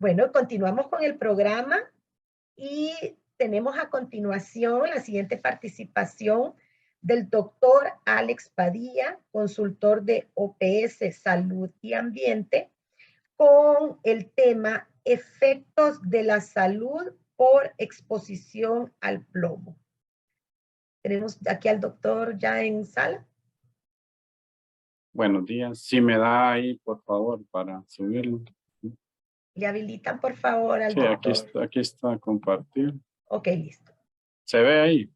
Bueno, continuamos con el programa y tenemos a continuación la siguiente participación del doctor Alex Padilla, consultor de OPS Salud y Ambiente, con el tema efectos de la salud por exposición al plomo. Tenemos aquí al doctor ya en sala. Buenos días. Si me da ahí, por favor, para subirlo. Le habilitan, por favor, al Sí, doctor. aquí está compartir. Ok, listo. ¿Se ve ahí?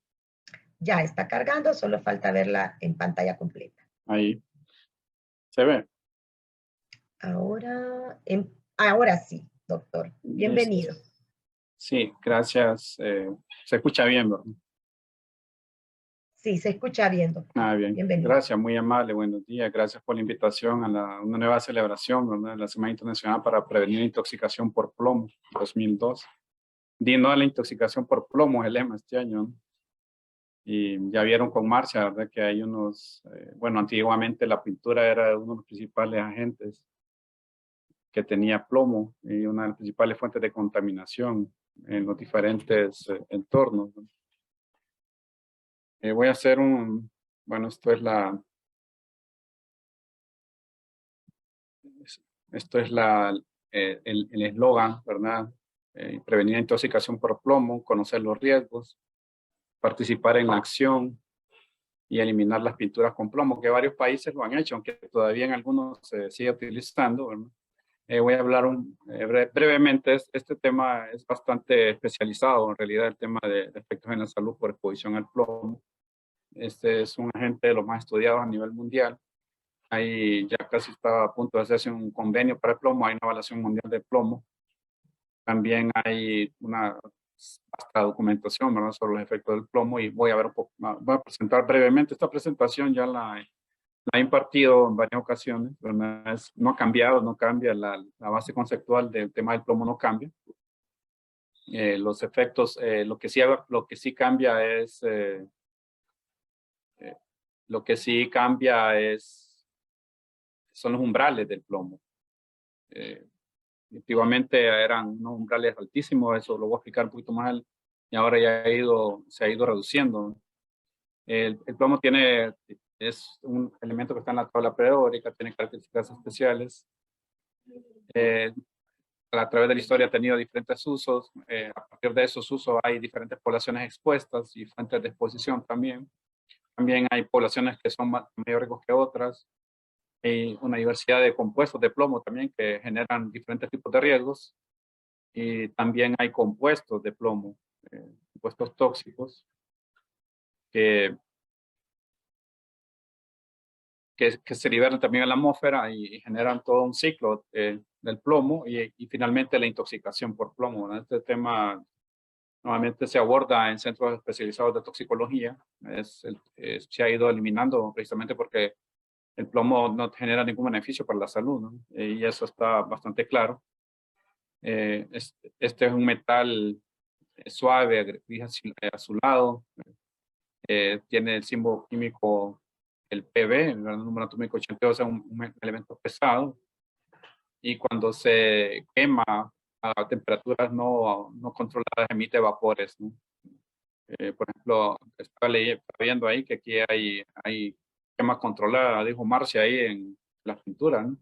Ya está cargando, solo falta verla en pantalla completa. Ahí. ¿Se ve? Ahora sí, doctor. Listo. Bienvenido. Sí, gracias. Se escucha bien, ¿verdad? Sí, se escucha bien, doctor. Bien. Bienvenido. Gracias, muy amable. Buenos días. Gracias por la invitación a una nueva celebración, ¿verdad? De la Semana Internacional para Prevenir la Intoxicación por Plomo 2002. Dino a la intoxicación por plomo es el lema este año, ¿no? Y ya vieron con Marcia, ¿verdad? Que hay unos, bueno, antiguamente la pintura era uno de los principales agentes que tenía plomo y una de las principales fuentes de contaminación en los diferentes entornos, ¿no? Voy a hacer bueno, esto es el eslogan, ¿verdad? Prevenir la intoxicación por plomo, conocer los riesgos, participar en la acción y eliminar las pinturas con plomo, que varios países lo han hecho, aunque todavía en algunos se sigue utilizando, ¿verdad? Voy a hablar brevemente. Este tema es bastante especializado, en realidad, el tema de efectos en la salud por exposición al plomo. Este es un agente de los más estudiados a nivel mundial. Ahí ya casi está a punto de hacerse un convenio para el plomo, hay una evaluación mundial de plomo. También hay una vasta documentación, ¿verdad?, sobre los efectos del plomo, y voy a presentar brevemente. Esta presentación ya la he impartido en varias ocasiones, ¿verdad? No ha cambiado, no cambia, la base conceptual del tema del plomo no cambia. Los efectos, lo que sí cambia es, son los umbrales del plomo. Antiguamente eran unos umbrales altísimos, eso lo voy a explicar un poquito más, y ahora ya se ha ido reduciendo. El plomo es un elemento que está en la tabla periódica, tiene características especiales. A través de la historia ha tenido diferentes usos. A partir de esos usos hay diferentes poblaciones expuestas y fuentes de exposición también. También hay poblaciones que son mayor riesgos que otras. Hay una diversidad de compuestos de plomo también que generan diferentes tipos de riesgos. Y también hay compuestos de plomo, compuestos tóxicos que se liberan también a la atmósfera y generan todo un ciclo del plomo y finalmente la intoxicación por plomo, ¿no? Este tema normalmente se aborda en centros especializados de toxicología. Se ha ido eliminando precisamente porque el plomo no genera ningún beneficio para la salud, ¿no? Y eso está bastante claro. Este es un metal suave, gris azulado. Tiene el símbolo químico, el Pb, el número atómico 82, es un elemento pesado, y cuando se quema a temperaturas no controladas emite vapores, ¿no? Por ejemplo, estaba viendo ahí que aquí hay quema controlada, dijo Marcia ahí en las pinturas, ¿no?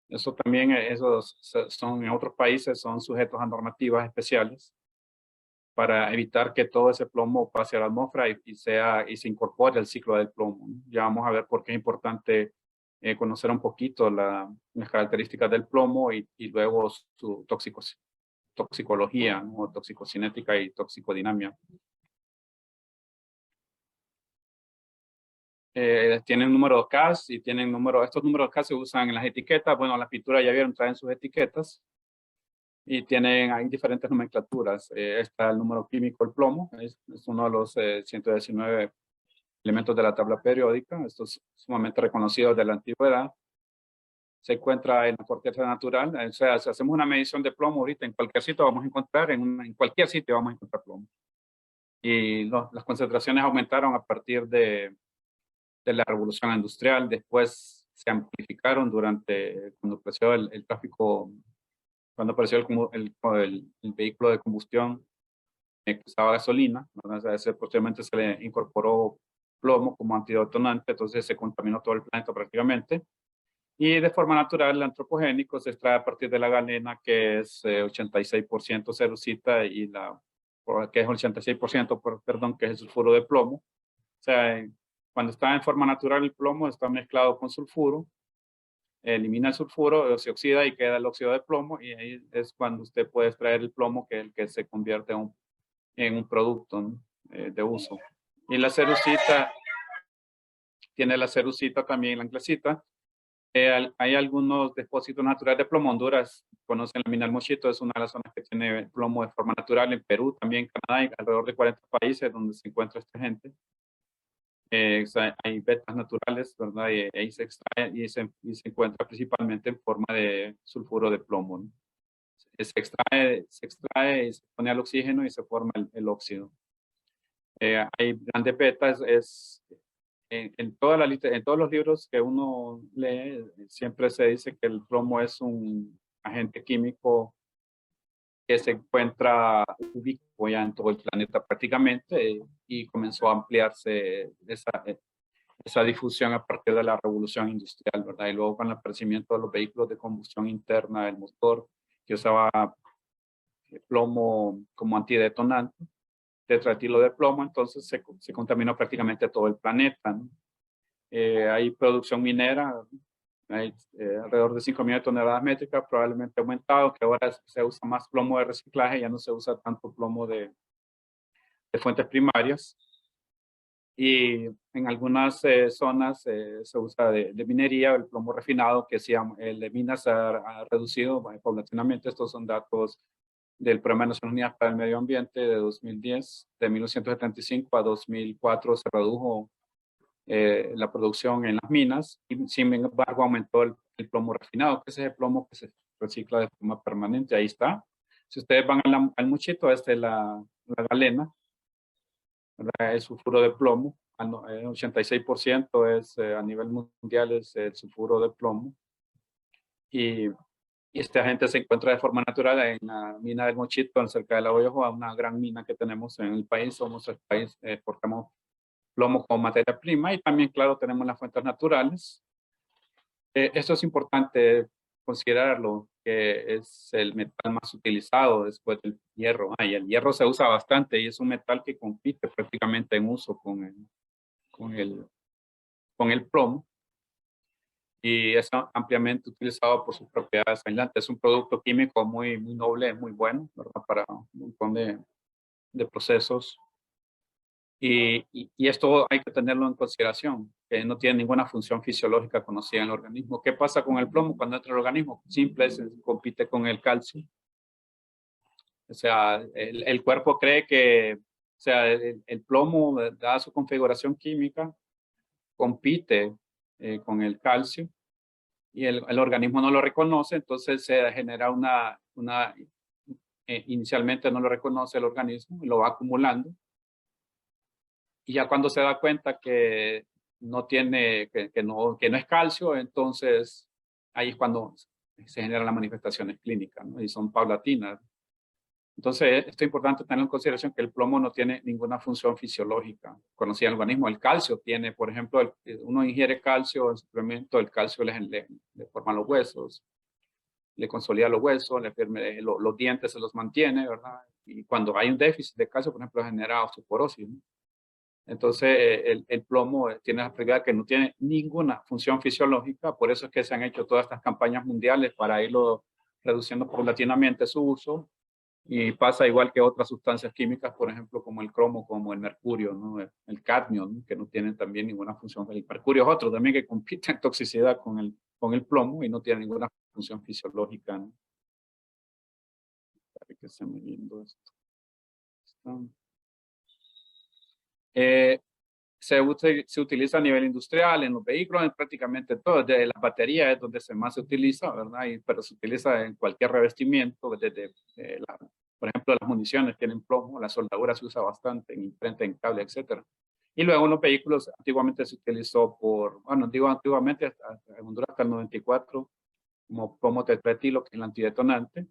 Eso también, en otros países son sujetos a normativas especiales para evitar que todo ese plomo pase a la atmósfera y se incorpore al ciclo del plomo, ¿no? Ya vamos a ver por qué es importante conocer un poquito las características del plomo y luego su toxicología, ¿no? Toxicocinética y toxicodinamia. Tienen números CAS y estos números CAS se usan en las etiquetas. Bueno, las pinturas ya vieron, traen sus etiquetas. Y hay diferentes nomenclaturas. Está el número químico, el plomo, es uno de los 119 elementos de la tabla periódica. Esto es sumamente reconocido de la antigüedad. Se encuentra en la corteza natural. O sea, si hacemos una medición de plomo ahorita, en cualquier sitio vamos a encontrar, en cualquier sitio vamos a encontrar plomo. Y las concentraciones aumentaron a partir de la revolución industrial. Después se amplificaron cuando creció el tráfico cuando apareció el vehículo de combustión que usaba gasolina, ¿verdad? Posteriormente se le incorporó plomo como antidetonante, entonces se contaminó todo el planeta prácticamente. Y de forma natural, el antropogénico se extrae a partir de la galena, que es 86% cerucita, y que es 86%, perdón, que es el sulfuro de plomo. O sea, cuando está en forma natural el plomo está mezclado con sulfuro, elimina el sulfuro, se oxida y queda el óxido de plomo, y ahí es cuando usted puede extraer el plomo, que es el que se convierte en un producto, ¿no? De uso. Y la cerucita, tiene la cerucita también, la anglesita. Hay algunos depósitos naturales de plomo. Honduras, conocen la mina del Mochito, es una de las zonas que tiene plomo de forma natural. En Perú, también Canadá, hay alrededor de 40 países donde se encuentra esta gente. O sea, hay vetas naturales, ¿verdad? Y ahí se extrae y se encuentra principalmente en forma de sulfuro de plomo, ¿no? Se extrae y se pone al oxígeno y se forma el óxido. Hay grandes betas, en todos los libros que uno lee, siempre se dice que el plomo es un agente químico que se encuentra ubicuo ya en todo el planeta prácticamente, y comenzó a ampliarse esa difusión a partir de la revolución industrial, ¿verdad? Y luego con el aparecimiento de los vehículos de combustión interna, el motor que usaba plomo como antidetonante, tetratilo de plomo, entonces se contaminó prácticamente todo el planeta, ¿no? Hay producción minera, hay alrededor de 5 millones de toneladas métricas, probablemente aumentado, que ahora se usa más plomo de reciclaje, ya no se usa tanto plomo de fuentes primarias. Y en algunas zonas se usa de minería, el plomo refinado, que el de minas ha reducido paulatinamente. Estos son datos del Programa de Naciones Unidas para el Medio Ambiente de 2010. De 1975 a 2004 se redujo la producción en las minas, y sin embargo aumentó el plomo refinado, que es el plomo que se recicla de forma permanente. Ahí está. Si ustedes van al Mochito, esta es la galena, ¿verdad? El sulfuro de plomo, el 86% es a nivel mundial es el sulfuro de plomo. Y este agente se encuentra de forma natural en la mina del Mochito, cerca de la Oyojoa, una gran mina que tenemos en el país. Somos el país, exportamos plomo como materia prima, y también, claro, tenemos las fuentes naturales. Esto es importante considerarlo, que es el metal más utilizado después del hierro. Y el hierro se usa bastante y es un metal que compite prácticamente en uso con el plomo, y es ampliamente utilizado por sus propiedades aislantes. Es un producto químico muy, muy noble, muy bueno, ¿verdad? Para un montón de procesos. Y esto hay que tenerlo en consideración, que no tiene ninguna función fisiológica conocida en el organismo. ¿Qué pasa con el plomo cuando entra al organismo? Simple, compite con el calcio. O sea, el cuerpo cree que, o sea, el plomo, dada su configuración química, compite con el calcio, y el organismo no lo reconoce, entonces se genera inicialmente no lo reconoce el organismo y lo va acumulando. Y ya cuando se da cuenta que no tiene, que no es calcio, entonces ahí es cuando se generan las manifestaciones clínicas, ¿no? Y son paulatinas. Entonces, esto es importante tener en consideración, que el plomo no tiene ninguna función fisiológica conocida en el organismo. El calcio tiene, por ejemplo, uno ingiere calcio en suplemento, el calcio le forma los huesos, le consolida los huesos, los dientes se los mantiene, ¿verdad? Y cuando hay un déficit de calcio, por ejemplo, genera osteoporosis, ¿no? Entonces, el plomo tiene la propiedad que no tiene ninguna función fisiológica. Por eso es que se han hecho todas estas campañas mundiales para irlo reduciendo paulatinamente su uso. Y pasa igual que otras sustancias químicas, por ejemplo, como el cromo, como el mercurio, ¿no? El cadmio, ¿no? Que no tienen también ninguna función. El mercurio es otro también que compite en toxicidad con el plomo y no tiene ninguna función fisiológica, ¿no? Para que se me viendo esto. Se utiliza a nivel industrial, en los vehículos, en prácticamente todo. Desde las baterías es donde más se utiliza, ¿verdad? Pero se utiliza en cualquier revestimiento, desde por ejemplo, las municiones tienen plomo, la soldadura se usa bastante en imprenta, en cable, etc. Y luego en los vehículos, antiguamente se utilizó digo antiguamente, en Honduras hasta el 94, como plomo tetratilo, que es el antidetonante.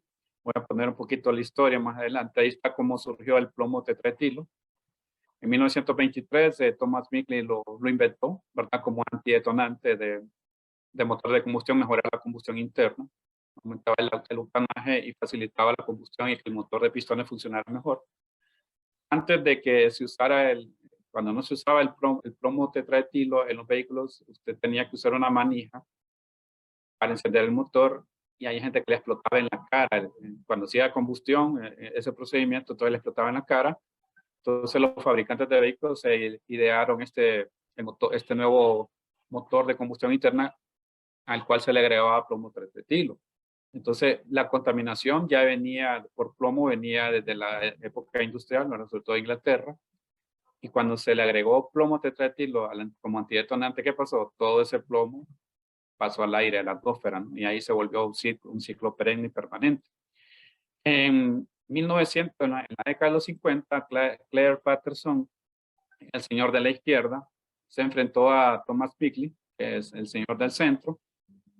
Voy a poner un poquito la historia más adelante. Ahí está cómo surgió el plomo tetraetilo. En 1923, Thomas Mickley lo inventó, ¿verdad? Como antidetonante de motor de combustión, mejorar la combustión interna, aumentaba el octanaje y facilitaba la combustión y que el motor de pistones funcionara mejor. Antes de que se usara cuando no se usaba el plomo tetraetilo en los vehículos, usted tenía que usar una manija para encender el motor y hay gente que le explotaba en la cara. Cuando hacía combustión, ese procedimiento, todo le explotaba en la cara. Entonces los fabricantes de vehículos se idearon este nuevo motor de combustión interna al cual se le agregaba plomo tetraetilo. Entonces la contaminación ya venía por plomo, venía desde la época industrial, sobre todo de Inglaterra. Y cuando se le agregó plomo tetraetilo como antidetonante, ¿qué pasó? Todo ese plomo pasó al aire, a la atmósfera, ¿no? Y ahí se volvió un ciclo perenne y permanente. En 1900, en la década de los 50, Claire Patterson, el señor de la izquierda, se enfrentó a Thomas Mickley, que es el señor del centro,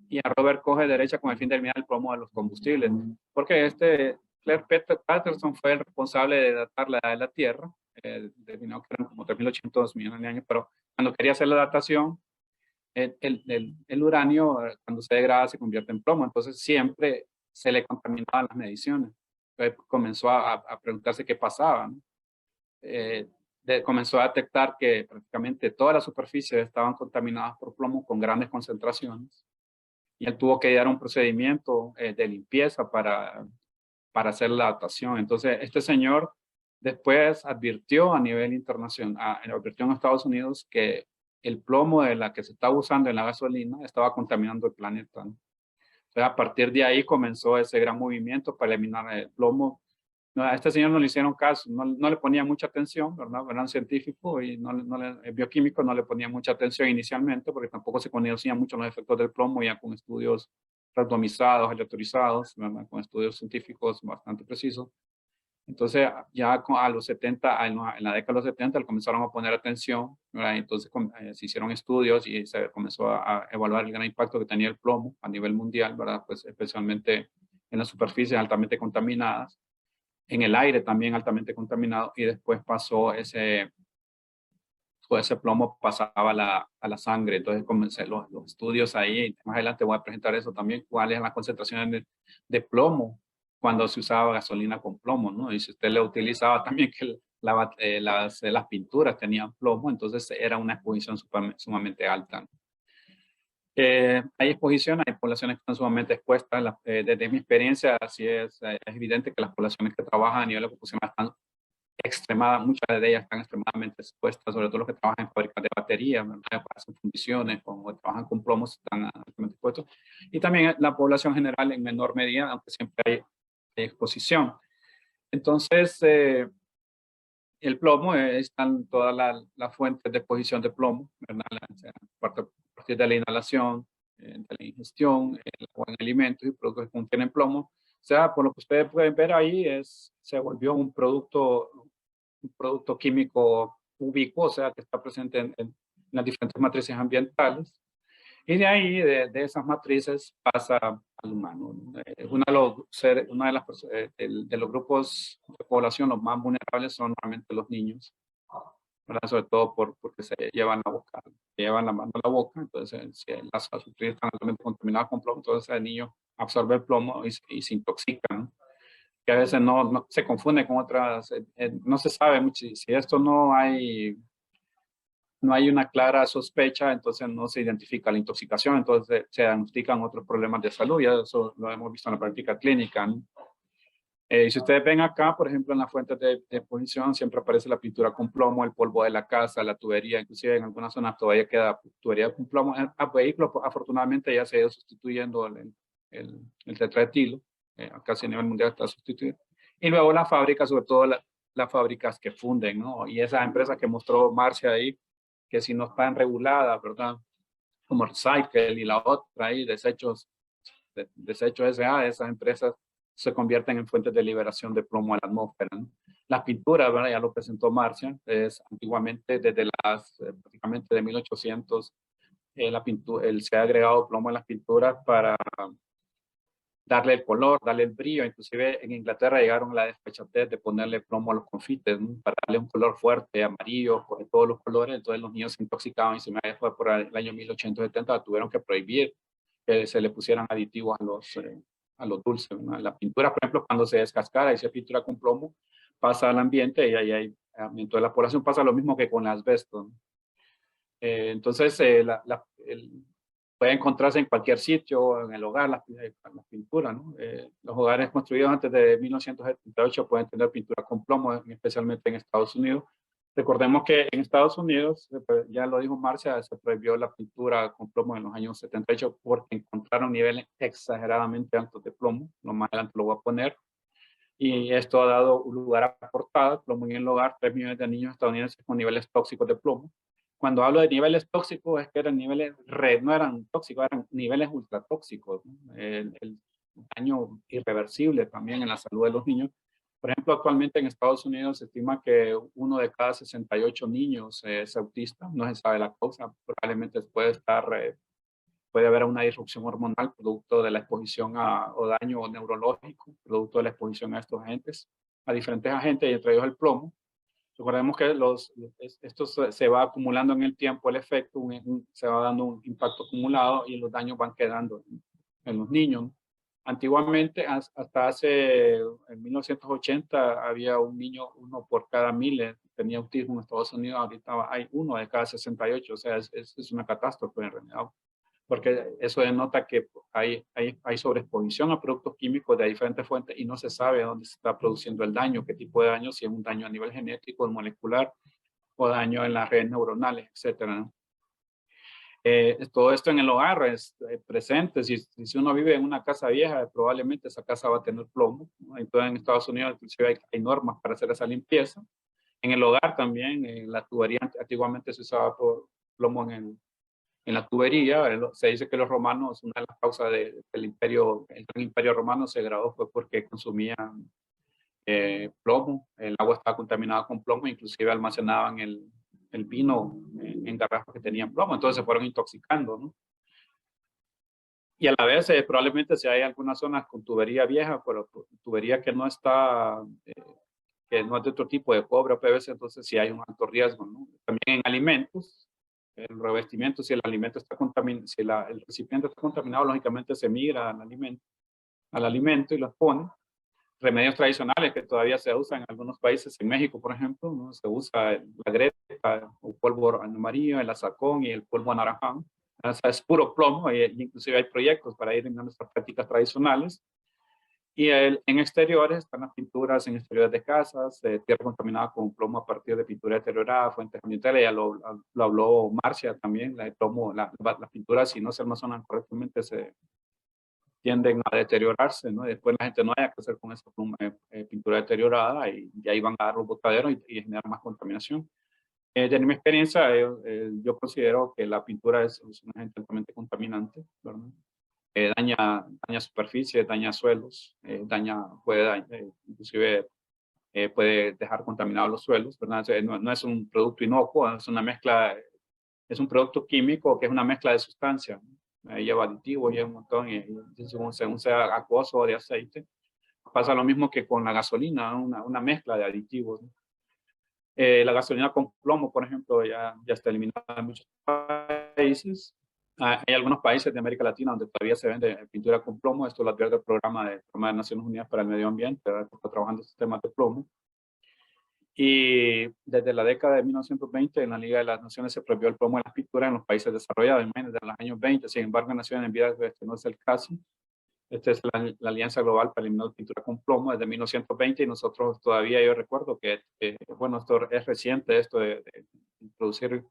y a Robert Koch de derecha con el fin de eliminar el plomo de los combustibles. Porque Claire Patterson fue el responsable de datar la edad de la Tierra, determinado que eran como 3.800 millones de años, pero cuando quería hacer la datación, el uranio, cuando se degrada, se convierte en plomo. Entonces siempre se le contaminaban las mediciones. Entonces comenzó a preguntarse qué pasaba, ¿no? Comenzó a detectar que prácticamente todas las superficies estaban contaminadas por plomo con grandes concentraciones. Y él tuvo que dar un procedimiento de limpieza para hacer la datación. Entonces, este señor después advirtió a nivel internacional, advirtió en Estados Unidos que el plomo de la que se estaba usando en la gasolina estaba contaminando el planeta, ¿no? Entonces, a partir de ahí comenzó ese gran movimiento para eliminar el plomo. No, a este señor no le hicieron caso, no le ponía mucha atención, ¿verdad? Era un científico y el bioquímico no le ponía mucha atención inicialmente porque tampoco se conocían mucho los efectos del plomo, ya con estudios randomizados, aleatorizados, ¿verdad? Con estudios científicos bastante precisos. Entonces, ya a los 70, en la década de los 70, le comenzaron a poner atención, ¿verdad? Entonces se hicieron estudios y se comenzó a evaluar el gran impacto que tenía el plomo a nivel mundial, ¿verdad? Pues especialmente en las superficies altamente contaminadas, en el aire también altamente contaminado, y después pasó ese plomo pasaba a la sangre. Entonces comencé los estudios ahí, y más adelante voy a presentar eso también, cuáles son las concentraciones de plomo cuando se usaba gasolina con plomo, ¿no? Y si usted le utilizaba también que las pinturas tenían plomo, entonces era una exposición sumamente alta, ¿no? Hay exposición, hay poblaciones que están sumamente expuestas. Desde mi experiencia, así es evidente que las poblaciones que trabajan a nivel ocupacional están muchas de ellas están extremadamente expuestas, sobre todo los que trabajan en fábricas de baterías, hacen fundiciones o trabajan con plomos, están altamente expuestos. Y también la población general en menor medida, aunque siempre hay exposición. Entonces, el plomo, están todas las fuentes de exposición de plomo, ¿verdad? A partir de la inhalación, de la ingestión, o en alimentos y productos que contienen plomo. O sea, por lo que ustedes pueden ver ahí, se volvió un producto químico ubicuo, o sea, que está presente en las diferentes matrices ambientales. Y de ahí, de esas matrices, pasa al humano. De los grupos de población, los más vulnerables son normalmente los niños, ¿verdad? Sobre todo porque se llevan la mano a la boca. Entonces, si las superficies están altamente contaminadas con plomo, entonces el niño absorbe el plomo y se intoxica, ¿no? Que a veces no se confunde con otras, no se sabe mucho. Si esto no hay una clara sospecha, entonces no se identifica la intoxicación, entonces se diagnostican otros problemas de salud, ya eso lo hemos visto en la práctica clínica, ¿no? Y si ustedes ven acá, por ejemplo, en las fuentes de exposición, siempre aparece la pintura con plomo, el polvo de la casa, la tubería, inclusive en algunas zonas todavía queda tubería con plomo. A vehículos, afortunadamente, ya se ha ido sustituyendo el tetraetilo, casi a nivel mundial está sustituido. Y luego las fábricas, sobre todo las fábricas que funden, ¿no? Y esas empresas que mostró Marcia ahí, que si no están reguladas, ¿verdad? Como Recycle y la otra ahí, Desechos S.A., esas empresas se convierten en fuentes de liberación de plomo a la atmósfera, ¿no? Las pinturas, ¿verdad? Ya lo presentó Marcia, antiguamente desde prácticamente de 1800, se ha agregado plomo en las pinturas darle el color, darle el brillo. Inclusive en Inglaterra llegaron a la desfachatez de ponerle plomo a los confites, ¿no? Para darle un color fuerte, amarillo, de todos los colores. Entonces los niños se intoxicaban y se me fue por el año 1870, tuvieron que prohibir que se le pusieran aditivos a los dulces, ¿no? La pintura, por ejemplo, cuando se descascara y se pintura con plomo, pasa al ambiente y ahí hay aumento de la población. Pasa lo mismo que con el asbesto, ¿no? Entonces, puede encontrarse en cualquier sitio, en el hogar, las pinturas, ¿no? Los hogares construidos antes de 1978 pueden tener pintura con plomo, especialmente en Estados Unidos. Recordemos que en Estados Unidos, ya lo dijo Marcia, se prohibió la pintura con plomo en los años 78 porque encontraron niveles exageradamente altos de plomo. No más adelante lo voy a poner. Y esto ha dado lugar a portadas, plomo en el hogar, 3 millones de niños estadounidenses con niveles tóxicos de plomo. Cuando hablo de niveles tóxicos, es que eran niveles, no eran tóxicos, eran niveles ultratóxicos, ¿no? El daño irreversible también en la salud de los niños. Por ejemplo, actualmente en Estados Unidos se estima que 1 de cada 68 niños es autista, no se sabe la causa, probablemente puede haber una disrupción hormonal producto de la exposición o daño neurológico, producto de la exposición a estos agentes, a diferentes agentes, y entre ellos el plomo. Recordemos que esto se va acumulando en el tiempo, el efecto, se va dando un impacto acumulado y los daños van quedando en los niños. Antiguamente, hasta en 1980, había un niño, 1 por cada 1000 tenía autismo en Estados Unidos. Ahorita hay 1 de cada 68, o sea, es una catástrofe en realidad, porque eso denota que hay sobreexposición a productos químicos de diferentes fuentes y no se sabe dónde se está produciendo el daño, qué tipo de daño, si es un daño a nivel genético, molecular o daño en las redes neuronales, etcétera, ¿no? Todo esto en el hogar es presente. Si uno vive en una casa vieja, probablemente esa casa va a tener plomo, ¿no? Entonces en Estados Unidos inclusive hay normas para hacer esa limpieza. En el hogar también, la tubería antiguamente se usaba plomo en la tubería. Se dice que los romanos, una de las causas del imperio, el gran imperio romano se graduó fue porque consumían plomo. El agua estaba contaminada con plomo, inclusive almacenaban el vino en garrafas que tenían plomo, entonces se fueron intoxicando, ¿no? Y a la vez, probablemente si hay algunas zonas con tubería vieja, pero tubería que no está, que no es de otro tipo de cobre o PVC, entonces sí hay un alto riesgo, ¿no? También en alimentos, el revestimiento, si el alimento está contaminado, si el recipiente está contaminado, lógicamente se migra al alimento y los pone. Remedios tradicionales que todavía se usan en algunos países, en México, por ejemplo, ¿no? Se usa la greta, o polvo amarillo, el azacón y el polvo anaranjado. O sea, es puro plomo, y inclusive hay proyectos para ir en nuestras prácticas tradicionales. Y en exteriores están las pinturas en exteriores de casas, tierra contaminada con plomo a partir de pintura deteriorada, fuentes ambientales. Ya lo habló Marcia también, la de plomo, las pinturas, si no se almacenan correctamente, se tienden a deteriorarse, ¿no? Y después la gente no haya que hacer con esa pintura deteriorada y ahí van a dar los botaderos y generar más contaminación. De mi experiencia, yo considero que la pintura es un agente altamente contaminante, ¿verdad? Daña superficie, daña suelos, inclusive puede dejar contaminados los suelos, ¿verdad? No es un producto inocuo, es una mezcla, es un producto químico que es una mezcla de sustancias, ¿no? Lleva aditivos, lleva un montón, y según sea acuoso o de aceite. Pasa lo mismo que con la gasolina, ¿no? Una mezcla de aditivos, ¿no? La gasolina con plomo, por ejemplo, ya está eliminada en muchos países. Hay algunos países de América Latina donde todavía se vende pintura con plomo. Esto lo advierte el programa de Naciones Unidas para el Medio Ambiente, que está trabajando en sistemas de plomo. Y desde la década de 1920 en la Liga de las Naciones se prohibió el plomo en las pinturas en los países desarrollados, desde los años 20. Sin embargo, en Naciones Unidas este no es el caso. Esta es la Alianza Global para eliminar la pintura con plomo desde 1920, y nosotros todavía, yo recuerdo que, bueno, esto es reciente, esto de introducir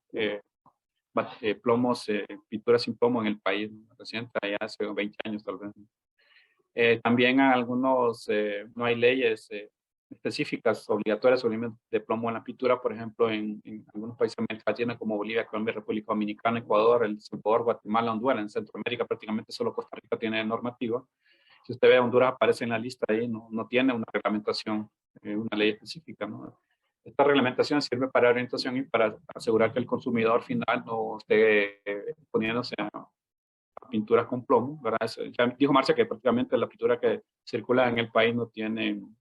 plomos, pinturas sin plomo en el país, reciente, ya hace 20 años tal vez. También no hay leyes específicas, obligatorias sobre de plomo en la pintura, por ejemplo, en algunos países de América Latina como Bolivia, Colombia, República Dominicana, Ecuador, El Salvador, Guatemala, Honduras. En Centroamérica prácticamente solo Costa Rica tiene normativa. Si usted ve, Honduras aparece en la lista ahí, no tiene una reglamentación, una ley específica, ¿no? Esta reglamentación sirve para orientación y para asegurar que el consumidor final no esté poniéndose a pinturas con plomo, ¿verdad? Ya dijo Marcia que prácticamente la pintura que circula en el país no tienen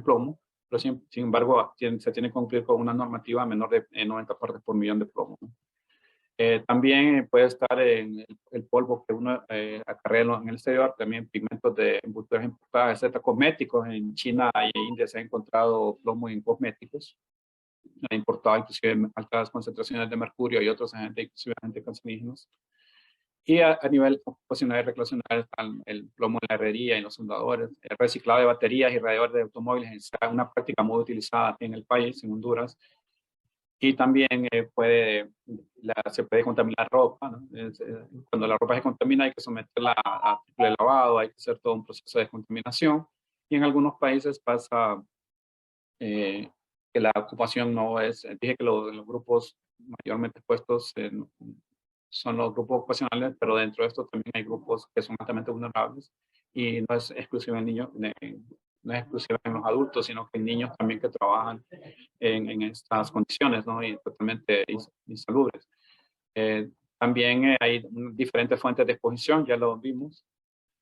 plomo, pero sin embargo se tiene que cumplir con una normativa menor de 90 partes por millón de plomo, ¿no? También puede estar en el polvo que uno acarrea en el exterior, también pigmentos de envolturas importadas, etcétera, cosméticos. En China y India se ha encontrado plomo en cosméticos, ha importado inclusive altas concentraciones de mercurio y otros agentes, inclusive agentes cancerígenos. Y a nivel ocupacional y recreacional están el plomo en la herrería y los soldadores, el reciclado de baterías y radiadores de automóviles, es una práctica muy utilizada aquí en el país, en Honduras. Y también se puede contaminar ropa, ¿no? Cuando la ropa se contamina hay que someterla a triple lavado, hay que hacer todo un proceso de descontaminación. Y en algunos países pasa que la ocupación no es, dije que los grupos mayormente expuestos son los grupos ocupacionales, pero dentro de esto también hay grupos que son altamente vulnerables y no es exclusivo en niños, no es exclusivo en los adultos, sino que hay niños también que trabajan en estas condiciones, ¿no? Y totalmente insalubres. También hay diferentes fuentes de exposición, ya lo vimos,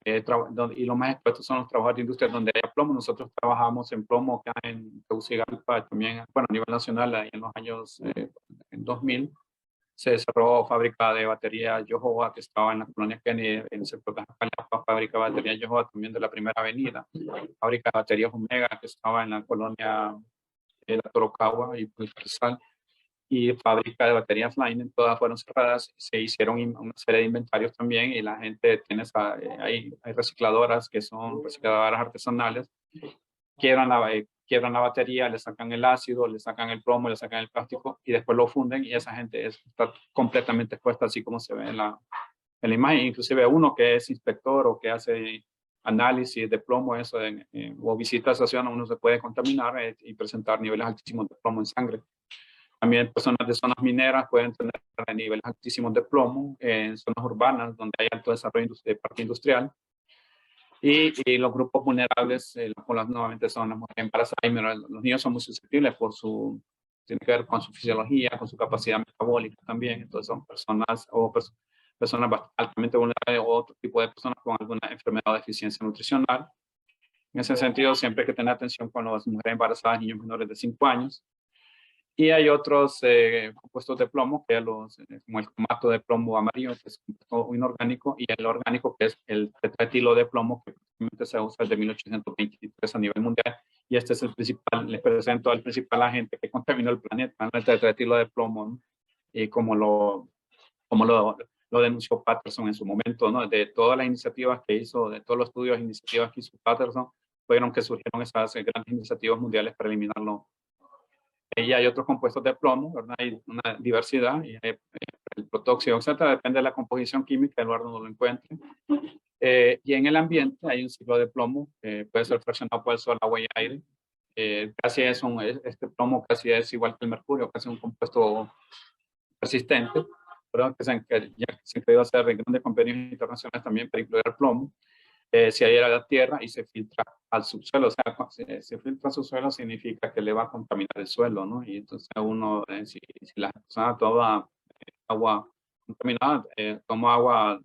y los más expuestos son los trabajadores de industria donde hay plomo. Nosotros trabajamos en plomo acá en Tegucigalpa, también, bueno, a nivel nacional, ahí en los años en 2000, se cerró fábrica de batería Yohoa que estaba en la colonia Kennedy, en el sector de Jalapa, fábrica de batería Yohoa también de la Primera Avenida, fábrica de baterías Omega que estaba en la colonia La Torocagua y Pulversal, y fábrica de baterías Line, todas fueron cerradas. Se hicieron una serie de inventarios también y la gente tiene hay recicladoras que son recicladoras artesanales, quiebran la batería, le sacan el ácido, le sacan el plomo, le sacan el plástico y después lo funden, y esa gente está completamente expuesta, así como se ve en la imagen. Inclusive uno que es inspector o que hace análisis de plomo, eso o visita a estación, uno se puede contaminar y presentar niveles altísimos de plomo en sangre. También personas de zonas mineras pueden tener niveles altísimos de plomo en zonas urbanas donde hay alto desarrollo de parque industrial. Y los grupos vulnerables, nuevamente son las mujeres embarazadas. Los niños son muy susceptibles tiene que ver con su fisiología, con su capacidad metabólica también. Entonces son personas personas altamente vulnerables o otro tipo de personas con alguna enfermedad o deficiencia nutricional. En ese sentido, siempre hay que tener atención con las mujeres embarazadas, niños menores de 5 años. Y hay otros compuestos de plomo, como el cromato de plomo amarillo, que es un compuesto inorgánico, y el orgánico, que es el tetraetilo de plomo, que prácticamente se usa desde 1823 a nivel mundial. Y este es el principal, les presento al principal agente que contaminó el planeta, ¿no? El tetraetilo de plomo, ¿no? Y como lo denunció Patterson en su momento, ¿no? De todas las iniciativas que hizo, de todos los estudios e iniciativas que hizo Patterson, fueron que surgieron esas grandes iniciativas mundiales para eliminarlo. Y hay otros compuestos de plomo, ¿verdad? Hay una diversidad, y hay el protóxido, etcétera, depende de la composición química, del lugar donde lo encuentren. Y en el ambiente hay un ciclo de plomo, puede ser fraccionado por el sol, agua y aire. Este plomo casi es igual que el mercurio, casi un compuesto persistente, pero que ya se han querido hacer en grandes convenios internacionales también para incluir el plomo. Se adhiere a la tierra y se filtra al subsuelo. O sea, se filtra al subsuelo significa que le va a contaminar el suelo, ¿no? Y entonces si la persona toma agua contaminada, toma agua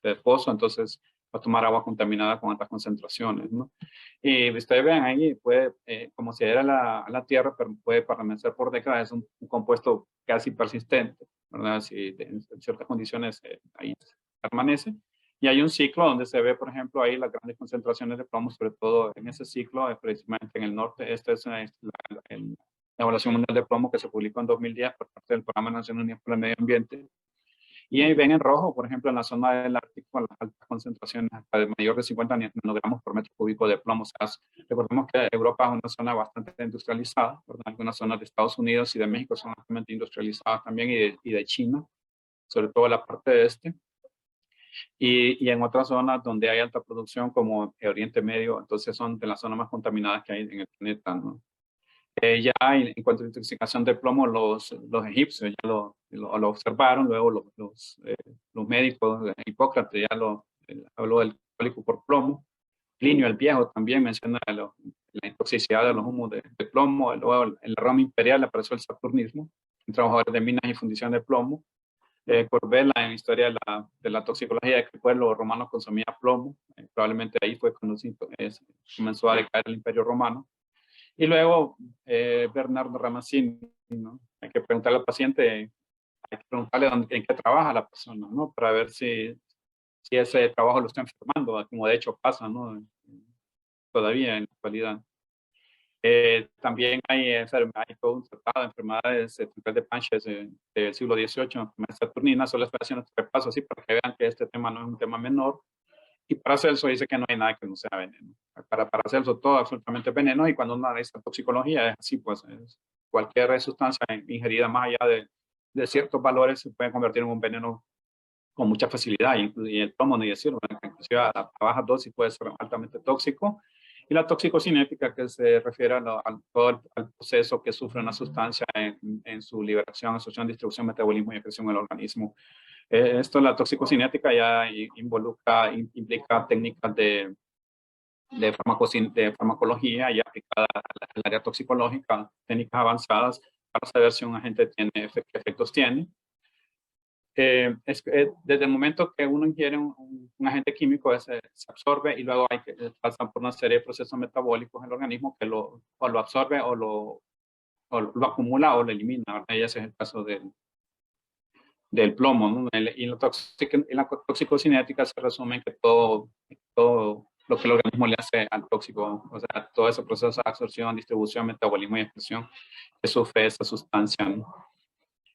de pozo, entonces va a tomar agua contaminada con altas concentraciones, ¿no? Y ustedes ven ahí, como si era a la tierra, pero puede permanecer por décadas, es un compuesto casi persistente, ¿verdad? Si en ciertas condiciones ahí permanece. Y hay un ciclo donde se ve, por ejemplo, ahí las grandes concentraciones de plomo, sobre todo en ese ciclo, precisamente en el norte. Esta es la evaluación mundial de plomo que se publicó en 2010 por parte del Programa Nacional Unido para el Medio Ambiente. Y ahí ven en rojo, por ejemplo, en la zona del Ártico, las altas concentraciones hasta de mayor de 50 nanogramos por metro cúbico de plomo. O sea, recordemos que Europa es una zona bastante industrializada, ¿verdad? Algunas zonas de Estados Unidos y de México son altamente industrializadas también, y de China, sobre todo la parte de este. Y en otras zonas donde hay alta producción, como Oriente Medio, entonces son de las zonas más contaminadas que hay en el planeta, ¿no? Ya en cuanto a intoxicación de plomo, los egipcios ya lo observaron, luego los médicos, Hipócrates ya habló del cólico por plomo. Plinio el Viejo también menciona la toxicidad de los humos de plomo. Luego en la Roma imperial apareció el saturnismo, en trabajadores de minas y fundición de plomo. Corbella en la historia de la toxicología de que el pueblo romano consumía plomo. Probablemente ahí fue cuando comenzó a decaer el Imperio Romano. Y luego Bernardo Ramazzini, ¿no? Hay que preguntarle al paciente, hay que preguntarle en qué trabaja la persona, ¿no? Para ver si ese trabajo lo está enfermando, como de hecho pasa, ¿no? Todavía en la actualidad. También hay todo un tratado de enfermedades de Panches del siglo XVIII, enfermedades saturninas. Solo estoy haciendo este repaso así para que vean que este tema no es un tema menor. Y Paracelso dice que no hay nada que no sea veneno. Para Paracelso todo absolutamente es veneno, y cuando uno analiza toxicología es así, pues cualquier sustancia ingerida más allá de ciertos valores se puede convertir en un veneno con mucha facilidad, y el plomo ni decirlo, inclusive a baja dosis puede ser altamente tóxico. Y la toxicocinética, que se refiere todo al proceso que sufre una sustancia en su liberación, absorción, distribución, metabolismo y excreción en el organismo. Esto, la toxicocinética, ya implica técnicas de farmacología ya aplicada al área toxicológica, técnicas avanzadas para saber si un agente tiene qué efectos tiene. Desde el momento que uno ingiere un agente químico, se absorbe, y luego pasa por una serie de procesos metabólicos en el organismo que o lo absorbe o lo acumula o lo elimina, ¿verdad? Y ese es el caso del plomo, ¿no? Y en la toxicocinética se resume en que todo lo que el organismo le hace al tóxico, o sea, todo ese proceso de absorción, distribución, metabolismo y excreción que sufre esa sustancia, ¿no?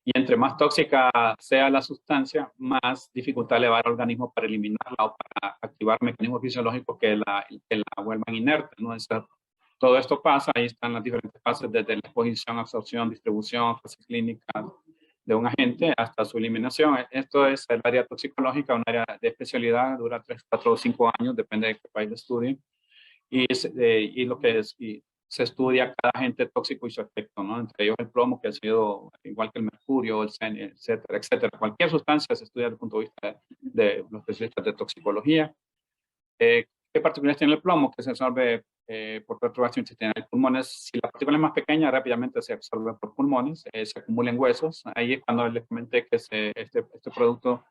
Y entre más tóxica sea la sustancia, más dificultad le va al organismo para eliminarla o para activar mecanismos fisiológicos que la vuelvan inerte, ¿no? Todo esto pasa, ahí están las diferentes fases, desde la exposición, absorción, distribución, fases clínicas de un agente hasta su eliminación. Esto es el área toxicológica, un área de especialidad, dura 3, 4 o 5 años, depende de qué país de estudio. Y lo que se estudia cada agente tóxico y su efecto, ¿no? Entre ellos el plomo, que ha sido igual que el mercurio, el selenio, etcétera, etcétera. Cualquier sustancia se estudia desde el punto de vista de los especialistas de toxicología. ¿Qué particularidades tiene el plomo? Que se absorbe por perturbación intestinal de pulmones. Si la partícula es más pequeña, rápidamente se absorbe por pulmones, se acumula en huesos. Ahí es cuando les comenté que este producto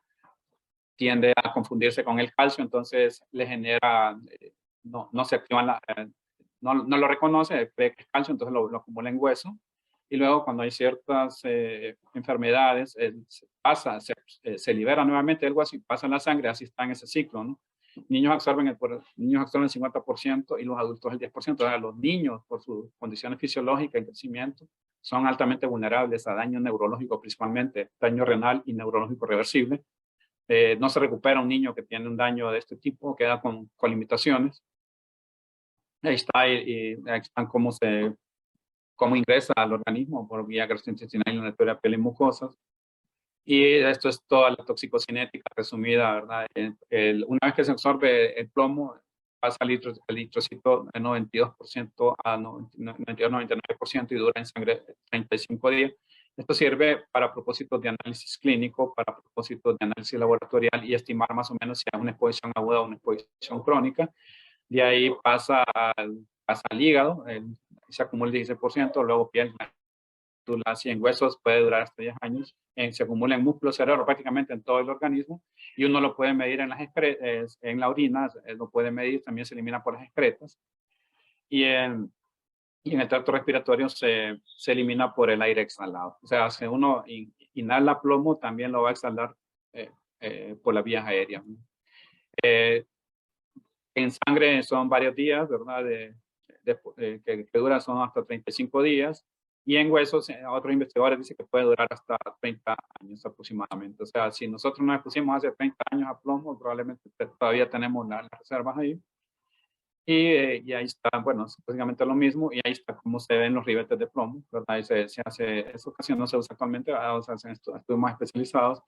tiende a confundirse con el calcio, entonces le genera, no se activan, no lo reconoce, cree que es calcio, entonces lo acumula en hueso. Y luego cuando hay ciertas enfermedades, se libera nuevamente el hueso y pasa en la sangre, así está en ese ciclo, ¿no? Niños absorben el 50% y los adultos el 10%. O sea, los niños, por sus condiciones fisiológicas y crecimiento, son altamente vulnerables a daño neurológico, principalmente daño renal y neurológico reversible. No se recupera un niño que tiene un daño de este tipo, queda con limitaciones. Ahí está, ahí están cómo ingresa al organismo por vía gastrointestinal y una de piel y mucosas. Y esto es toda la toxicocinética resumida, ¿verdad? Una vez que se absorbe el plomo, pasa al eritrocito de 92% a 92-99% y dura en sangre 35 días. Esto sirve para propósitos de análisis clínico, para propósitos de análisis laboratorial y estimar más o menos si hay una exposición aguda o una exposición crónica. De ahí pasa al hígado, se acumula el 16%, luego piel, y en huesos puede durar hasta 10 años. Se acumula en músculo, cerebro, prácticamente en todo el organismo, y uno lo puede medir en la orina, lo puede medir, también se elimina por las excretas. Y en el tracto respiratorio se elimina por el aire exhalado. O sea, si uno inhala plomo, también lo va a exhalar por las vías aéreas. En sangre son varios días, ¿verdad? Que duran son hasta 35 días. Y en huesos, otros investigadores dicen que puede durar hasta 30 años aproximadamente. O sea, si nosotros nos expusimos hace 30 años a plomo, probablemente todavía tenemos las reservas ahí. Y ahí está, bueno, es básicamente lo mismo. Y ahí está cómo se ven los ribetes de plomo, ¿verdad? Y se hace, esa ocasión no se usa actualmente, o sea, se hacen estudios más especializados,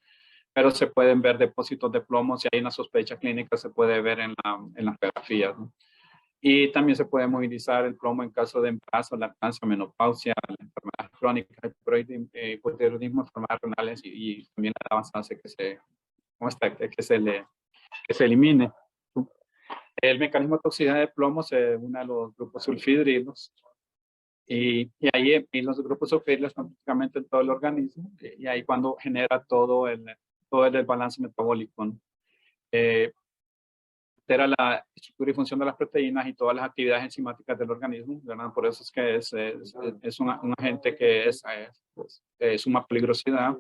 pero se pueden ver depósitos de plomo. Si hay una sospecha clínica, se puede ver en las radiografías, ¿no? Y también se puede movilizar el plomo en caso de embarazo, lactancia, menopausia, enfermedades crónicas, hipotiroidismo, enfermedades renales y también la edad avanzada que se elimine. El mecanismo de toxicidad de plomo se une a los grupos sulfidrilos Y ahí y los grupos sufridos están prácticamente en todo el organismo, y ahí cuando genera todo el desbalance metabólico, ¿no? Altera la estructura y función de las proteínas y todas las actividades enzimáticas del organismo, ¿verdad? Por eso es que es un agente que es de suma peligrosidad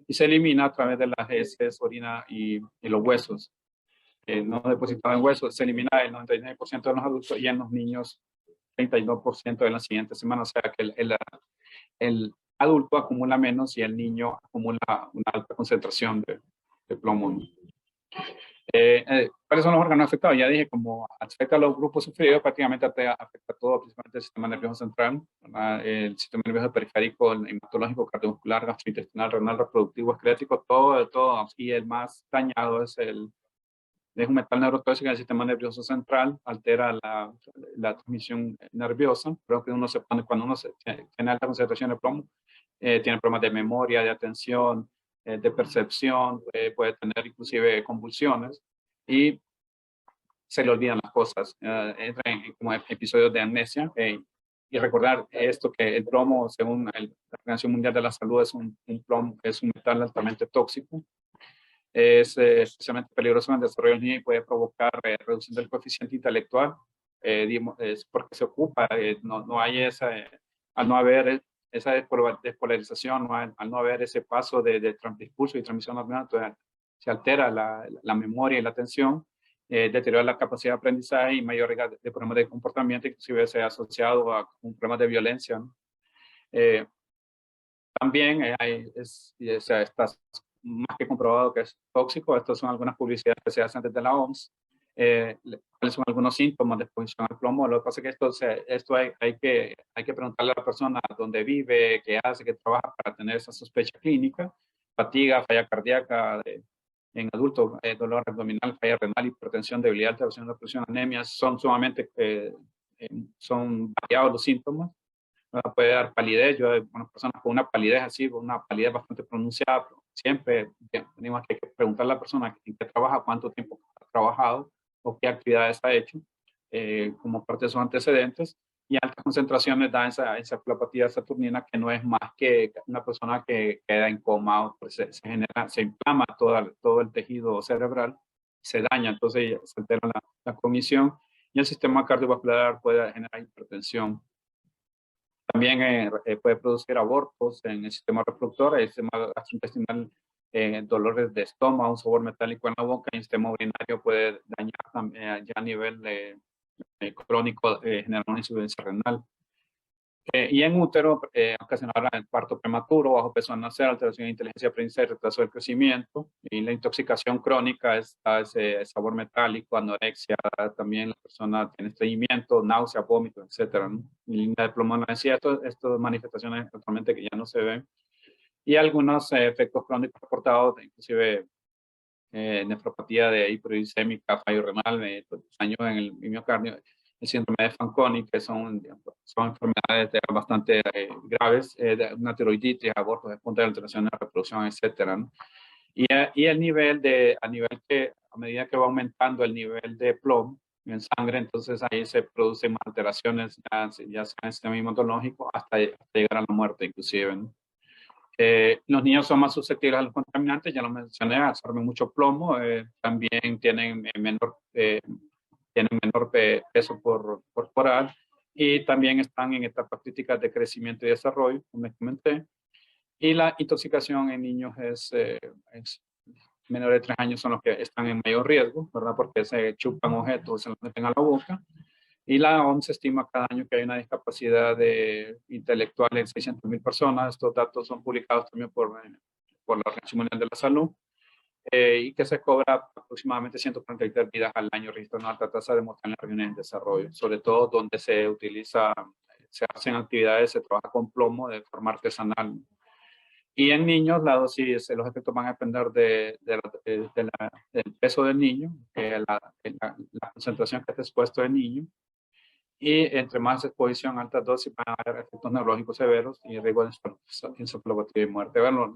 y se elimina a través de las heces, orina y los huesos. No depositado en huesos, se elimina el 99% de los adultos y en los niños 32% en la siguiente semana. O sea que el adulto acumula menos y el niño acumula una alta concentración de plomo. ¿Cuáles son los órganos afectados? Ya dije, como afecta a los grupos sufridos, prácticamente afecta a todo, principalmente el sistema nervioso central, ¿verdad? El sistema nervioso periférico, el hematológico, cardiovascular, gastrointestinal, renal, reproductivo, esquelético, todo. Y el más dañado es un metal neurotóxico en el sistema nervioso central, altera la transmisión nerviosa. Creo que uno se pone, cuando uno tiene alta concentración de plomo, tiene problemas de memoria, de atención, de percepción, puede tener inclusive convulsiones y se le olvidan las cosas. Entra en como episodios de amnesia. Y recordar esto, que el plomo, según la Organización Mundial de la Salud, es un metal altamente tóxico. Es especialmente peligroso en el desarrollo del niño y puede provocar reducción del coeficiente intelectual, es porque se ocupa, no hay al no haber esa despolarización, al no haber ese paso de discurso y transmisión normal, entonces se altera la memoria y la atención, deteriora la capacidad de aprendizaje y mayor riesgo de problemas de comportamiento, inclusive se ha asociado a problemas de violencia, ¿no? También está más que comprobado que es tóxico. Estas son algunas publicidades que se hacen desde la OMS. ¿Cuáles son algunos síntomas de exposición al plomo? Lo que pasa es que esto hay que preguntarle a la persona dónde vive, qué hace, qué trabaja para tener esa sospecha clínica. Fatiga, falla cardíaca en adultos, dolor abdominal, falla renal, hipertensión, debilidad, alteración de la presión, anemia. Son sumamente son variados los síntomas. Puede dar palidez. Yo, personas con una palidez así, con una palidez bastante pronunciada, siempre tenemos que preguntar a la persona en qué trabaja, cuánto tiempo ha trabajado o qué actividades ha hecho, como parte de sus antecedentes. Y altas concentraciones da esa encefalopatía saturnina, que no es más que una persona que queda en coma, pues se inflama todo el tejido cerebral, se daña, entonces se altera la cognición y el sistema cardiovascular puede generar hipertensión. También puede producir abortos en el sistema reproductor, el sistema gastrointestinal, dolores de estómago, un sabor metálico en la boca, y el sistema urinario puede dañar también ya a nivel crónico, generar una insuficiencia renal. Y en útero, ocasionará el parto prematuro, bajo peso al nacer, alteración de inteligencia, aprendizaje, retraso del crecimiento. Y la intoxicación crónica está ese sabor metálico, anorexia, también la persona tiene estreñimiento, náusea, vómito, etcétera, ¿no? Y línea de plomo en la encía, estas manifestaciones actualmente que ya no se ven. Y algunos efectos crónicos reportados, inclusive nefropatía de hiperuricémica, fallo renal, daño en el miocardio, el síndrome de Fanconi, que son enfermedades bastante graves, de una tiroiditis, abortos espontáneos, alteraciones de reproducción, etcétera, ¿no? Y a medida que va aumentando el nivel de plomo en sangre, entonces ahí se producen alteraciones, ya sea en el sistema inmunológico, hasta llegar a la muerte inclusive, ¿no? Los niños son más susceptibles a los contaminantes, ya lo mencioné, absorben mucho plomo, también tienen menor peso corporal, y también están en etapas críticas de crecimiento y desarrollo, como les comenté. Y la intoxicación en niños es menores de 3 años, son los que están en mayor riesgo, ¿verdad? Porque se chupan objetos, se los meten a la boca. Y la OMS estima cada año que hay una discapacidad intelectual en 600,000 personas. Estos datos son publicados también por la Organización Mundial de la Salud, y que se cobra aproximadamente 143 vidas al año, registrando una alta tasa de mortalidad en las regiones en desarrollo, sobre todo donde se hacen actividades, se trabaja con plomo de forma artesanal. Y en niños, la dosis, los efectos van a depender del peso del niño, la concentración que esté expuesto el niño. Y entre más exposición a altas dosis van a haber efectos neurológicos severos y riesgo de encefalopatía y muerte. Bueno,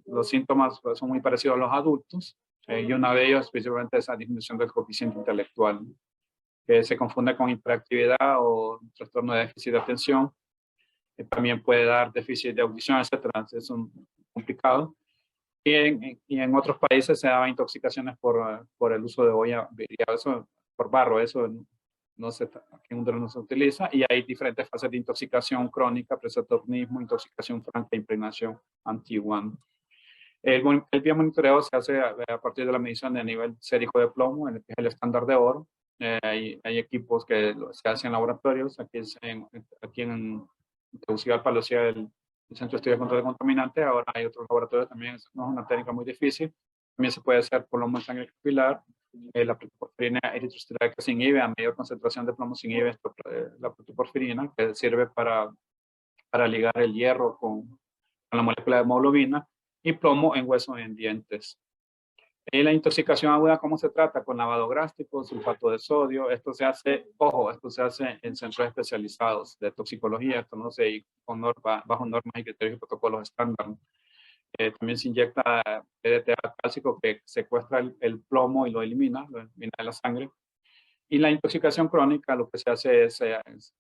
los síntomas son muy parecidos a los adultos, y uno de ellos específicamente es la disminución del coeficiente intelectual, que se confunde con hiperactividad o trastorno de déficit de atención. También puede dar déficit de audición, etcétera. Es complicado. Y en otros países se daban intoxicaciones por el uso de olla, eso, por barro, eso no se, aquí en Honduras no se utiliza. Y hay diferentes fases de intoxicación crónica, presaturnismo, intoxicación franca, impregnación antigua. El biomonitoreo se hace a partir de la medición de nivel sérico de plomo, que es el estándar de oro. Hay equipos que se hacen en laboratorios. Aquí en Tegucigalpa lo hacía el Centro de Estudios de Control de Contaminantes. Ahora hay otros laboratorios también. No es una técnica muy difícil. También se puede hacer plomo en sangre capilar. La protoporfirina eritrosterol que se inhibe a mayor concentración de plomo se inhibe la protoporfirina, que sirve para ligar el hierro con la molécula de hemoglobina, y plomo en huesos en dientes. Y la intoxicación aguda, ¿cómo se trata? Con lavado gástrico, sulfato de sodio. Esto se hace, ojo, esto se hace en centros especializados de toxicología. Esto no se hace bajo normas y criterios y protocolos estándar. También se inyecta EDTA cálcico que secuestra el plomo y lo elimina de la sangre. Y la intoxicación crónica, lo que se hace es que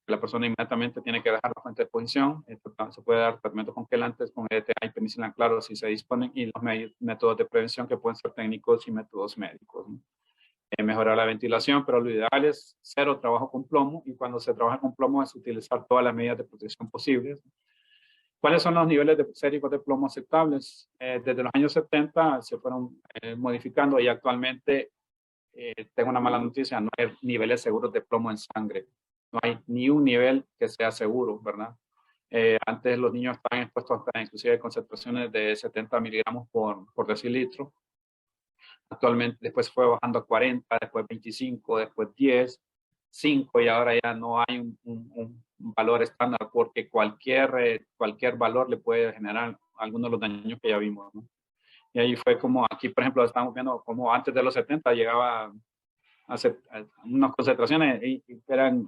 la persona inmediatamente tiene que dejar la fuente de exposición. Se puede dar tratamientos congelantes con EDTA y penicilina, claro, si se disponen, y los métodos de prevención que pueden ser técnicos y métodos médicos, ¿no? Mejorar la ventilación, pero lo ideal es cero trabajo con plomo, y cuando se trabaja con plomo es utilizar todas las medidas de protección posibles. ¿Cuáles son los niveles séricos de plomo aceptables? Desde los años 70 se fueron modificando, y actualmente tengo una mala noticia: no hay niveles seguros de plomo en sangre. No hay ni un nivel que sea seguro, ¿verdad? Antes los niños estaban expuestos hasta inclusive concentraciones de 70 miligramos por decilitro. Actualmente después fue bajando a 40, después 25, después 10, 5, y ahora ya no hay un valor estándar, porque cualquier valor le puede generar algunos de los daños que ya vimos, ¿no? Y ahí fue como aquí, por ejemplo, estamos viendo como antes de los 70 llegaba a unas concentraciones que eran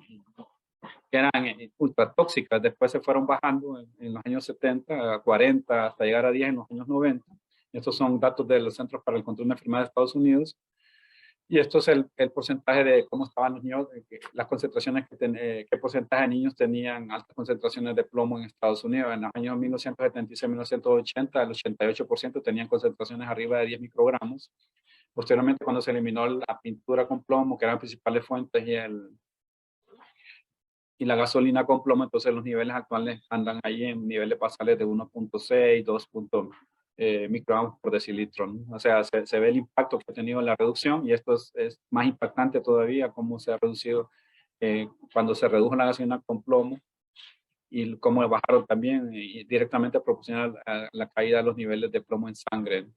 ultra tóxicas. Después se fueron bajando en los años 70 a 40, hasta llegar a 10 en los años 90. Estos son datos de los Centros para el Control de Enfermedades de Estados Unidos. Y esto es el porcentaje de cómo estaban los niños, las concentraciones qué porcentaje de niños tenían altas concentraciones de plomo en Estados Unidos. En los años 1976-1980, el 88% tenían concentraciones arriba de 10 microgramos. Posteriormente, cuando se eliminó la pintura con plomo, que eran las principales fuentes, y la gasolina con plomo, entonces los niveles actuales andan ahí en niveles basales de 1.6, 2 microgramos por decilitro, ¿no? O sea, se ve el impacto que ha tenido la reducción, y esto es más impactante todavía, cómo se ha reducido cuando se redujo la gasolina con plomo, y cómo bajaron también y directamente proporcional a la caída de los niveles de plomo en sangre.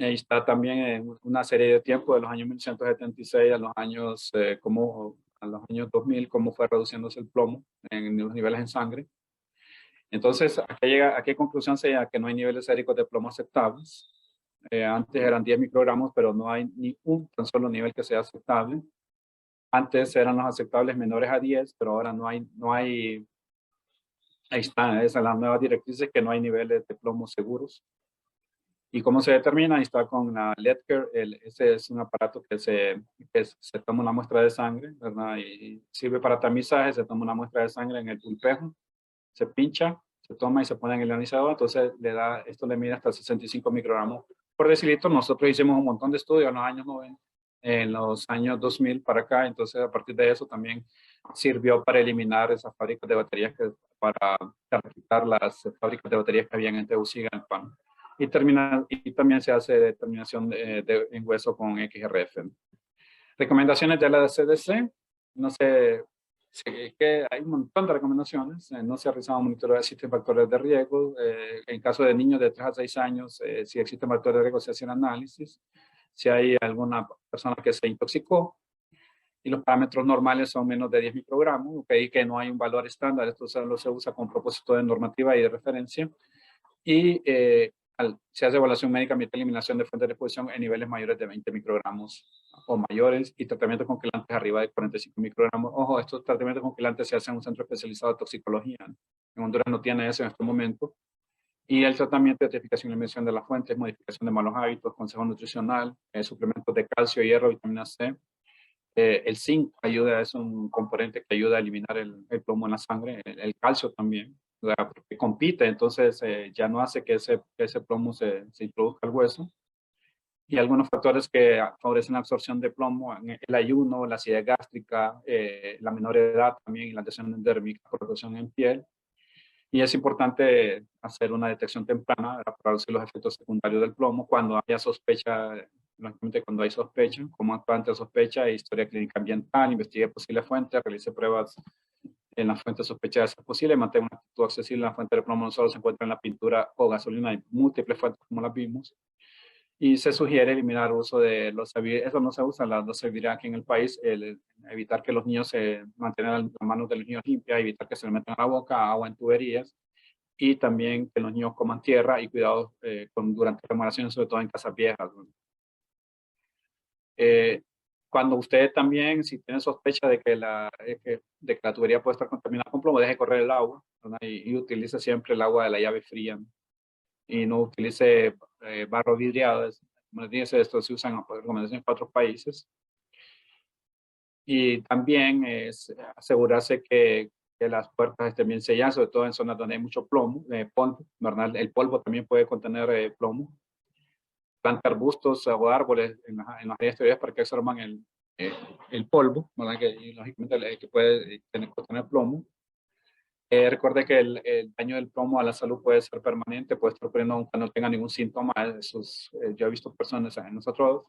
Ahí está también una serie de tiempo de los años 1976 a los años, a los años 2000, cómo fue reduciéndose el plomo en los niveles en sangre. Entonces, ¿a qué conclusión se llega? Que no hay niveles séricos de plomo aceptables. Antes eran 10 microgramos, pero no hay ni un tan solo nivel que sea aceptable. Antes eran los aceptables menores a 10, pero ahora no hay, ahí está, esa es la nueva directriz, que no hay niveles de plomo seguros. ¿Y cómo se determina? Ahí está con la Leadker. Ese es un aparato que se toma una muestra de sangre, ¿verdad? Y sirve para tamizaje. Se toma una muestra de sangre en el pulpejo, se pincha, se toma y se pone en el ionizador. Entonces esto le mide hasta 65 microgramos por decilitro. Nosotros hicimos un montón de estudios en los años 90, en los años 2000 para acá. Entonces, a partir de eso también sirvió para eliminar esas fábricas de baterías, para quitar las fábricas de baterías que habían en Tegucigalpa. Y también se hace determinación en hueso con XRF. Recomendaciones de la CDC. No sé, que hay un montón de recomendaciones. No se ha realizado un monitoreo de existen factores de riesgo. En caso de niños de 3 a 6 años, si existen factores de riesgo, se hace un análisis. Si hay alguna persona que se intoxicó, y los parámetros normales son menos de 10 microgramos, okay, que no hay un valor estándar. Esto solo se usa con propósito de normativa y de referencia. Y se hace evaluación médica mediante eliminación de fuentes de exposición en niveles mayores de 20 microgramos o mayores, y tratamientos congelantes arriba de 45 microgramos. Ojo, estos tratamientos congelantes se hacen en un centro especializado de toxicología. En Honduras no tiene eso en este momento. Y el tratamiento de identificación y medición de las fuentes, modificación de malos hábitos, consejo nutricional, suplementos de calcio, hierro, vitamina C, El zinc ayuda, es un componente que ayuda a eliminar el plomo en la sangre, el calcio también, o sea, porque compite, entonces ya no hace que ese plomo se introduzca al hueso. Y algunos factores que favorecen la absorción de plomo, el ayuno, la acidez gástrica, la menor edad también, y la lesión endérmica por rotación en piel. Y es importante hacer una detección temprana para reducir los efectos secundarios del plomo cuando haya sospecha, lógicamente cuando hay sospecha, como actúa ante sospecha, historia clínica ambiental, investigue posibles fuentes, realice pruebas en las fuentes sospechadas si es posible, mantenga una actitud accesible. La fuente de plomo no solo se encuentra en la pintura o gasolina, hay múltiples fuentes como las vimos. Y se sugiere eliminar el uso de los servir, eso no se usa, los servirá aquí en el país, evitar que los niños se mantengan las manos de los niños limpias, evitar que se le metan a la boca agua en tuberías, y también que los niños coman tierra y cuidado durante remodelaciones, sobre todo en casas viejas. Cuando usted también, si tiene sospecha de que de que la tubería puede estar contaminada con plomo, deje correr el agua, ¿verdad? Y utilice siempre el agua de la llave fría, ¿no? Y no utilice barro vidriado. Como les dije, esto se usa en recomendaciones para otros países. Y también es asegurarse que las puertas estén bien selladas, sobre todo en zonas donde hay mucho plomo, polvo, ¿verdad? El polvo también puede contener plomo. Planta arbustos o árboles en las áreas exteriores para que absorban el polvo, ¿verdad? Y lógicamente que puede contener plomo. Recuerde que el daño del plomo a la salud puede ser permanente, puede estar ocurriendo aunque no tenga ningún síntoma. Yo he visto personas, nosotros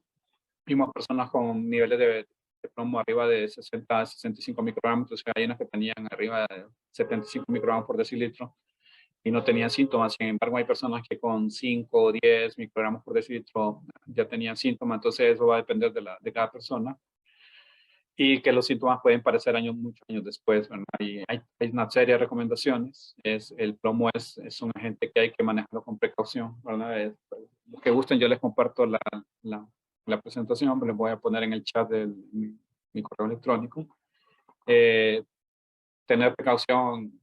vimos personas con niveles de plomo arriba de 60 a 65 microgramos, o sea, hay unas que tenían arriba de 75 microgramos por decilitro y no tenían síntomas. Sin embargo, hay personas que con 5 o 10 microgramos por decilitro ya tenían síntomas, entonces eso va a depender de cada persona. Y que los síntomas pueden parecer muchos años después, ¿verdad? Y hay una serie de recomendaciones. El plomo es un agente que hay que manejarlo con precaución, ¿verdad? Los que gusten, yo les comparto la presentación, les voy a poner en el chat de mi correo electrónico. Tener precaución,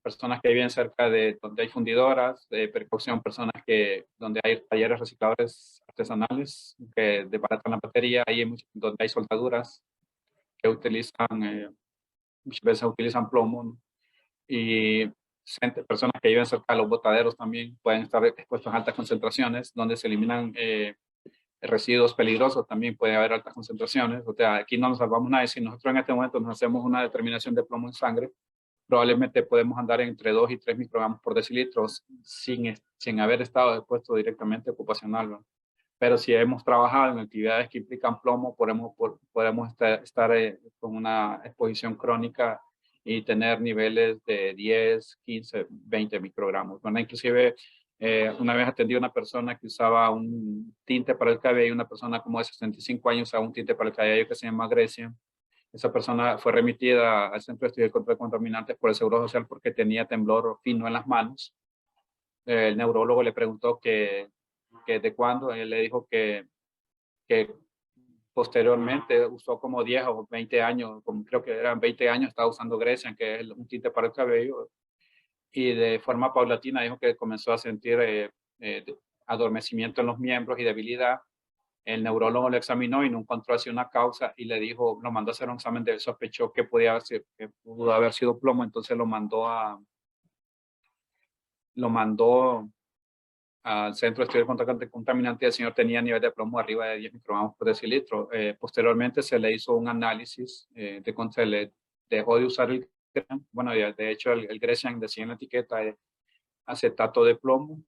personas que viven cerca de donde hay fundidoras, precaución, personas donde hay talleres recicladores artesanales que desbaratan la batería, ahí donde hay soldaduras que muchas veces utilizan plomo, ¿no? Y personas que viven cerca de los botaderos también pueden estar expuestos a altas concentraciones, donde se eliminan residuos peligrosos, también puede haber altas concentraciones. O sea, aquí no nos salvamos nadie. Si nosotros en este momento nos hacemos una determinación de plomo en sangre, probablemente podemos andar entre 2 y 3 microgramos por decilitro sin haber estado expuesto directamente ocupacional, ¿no? Pero si hemos trabajado en actividades que implican plomo, podemos estar con una exposición crónica y tener niveles de 10, 15, 20 microgramos. Bueno, inclusive, una vez atendí a una persona que usaba un tinte para el cabello, una persona como de 65 años usaba un tinte para el cabello que se llama Grecia. Esa persona fue remitida al Centro de Estudio contra Contaminantes por el Seguro Social porque tenía temblor fino en las manos. El neurólogo le preguntó que de cuándo. Él le dijo que posteriormente usó como 10 o 20 años, como creo que eran 20 años, estaba usando Grecian, que es un tinte para el cabello, y de forma paulatina dijo que comenzó a sentir adormecimiento en los miembros y debilidad. El neurólogo lo examinó y no encontró así una causa y le dijo, lo mandó a hacer un examen de él, sospechó que que pudo haber sido plomo, entonces lo mandó al Centro de Estudios contra Contaminantes. El señor tenía nivel de plomo arriba de 10 microgramos por decilitro. Posteriormente se le hizo un análisis, se le dejó de usar el Grecian. Bueno, de hecho el Grecian decía en la etiqueta acetato de plomo,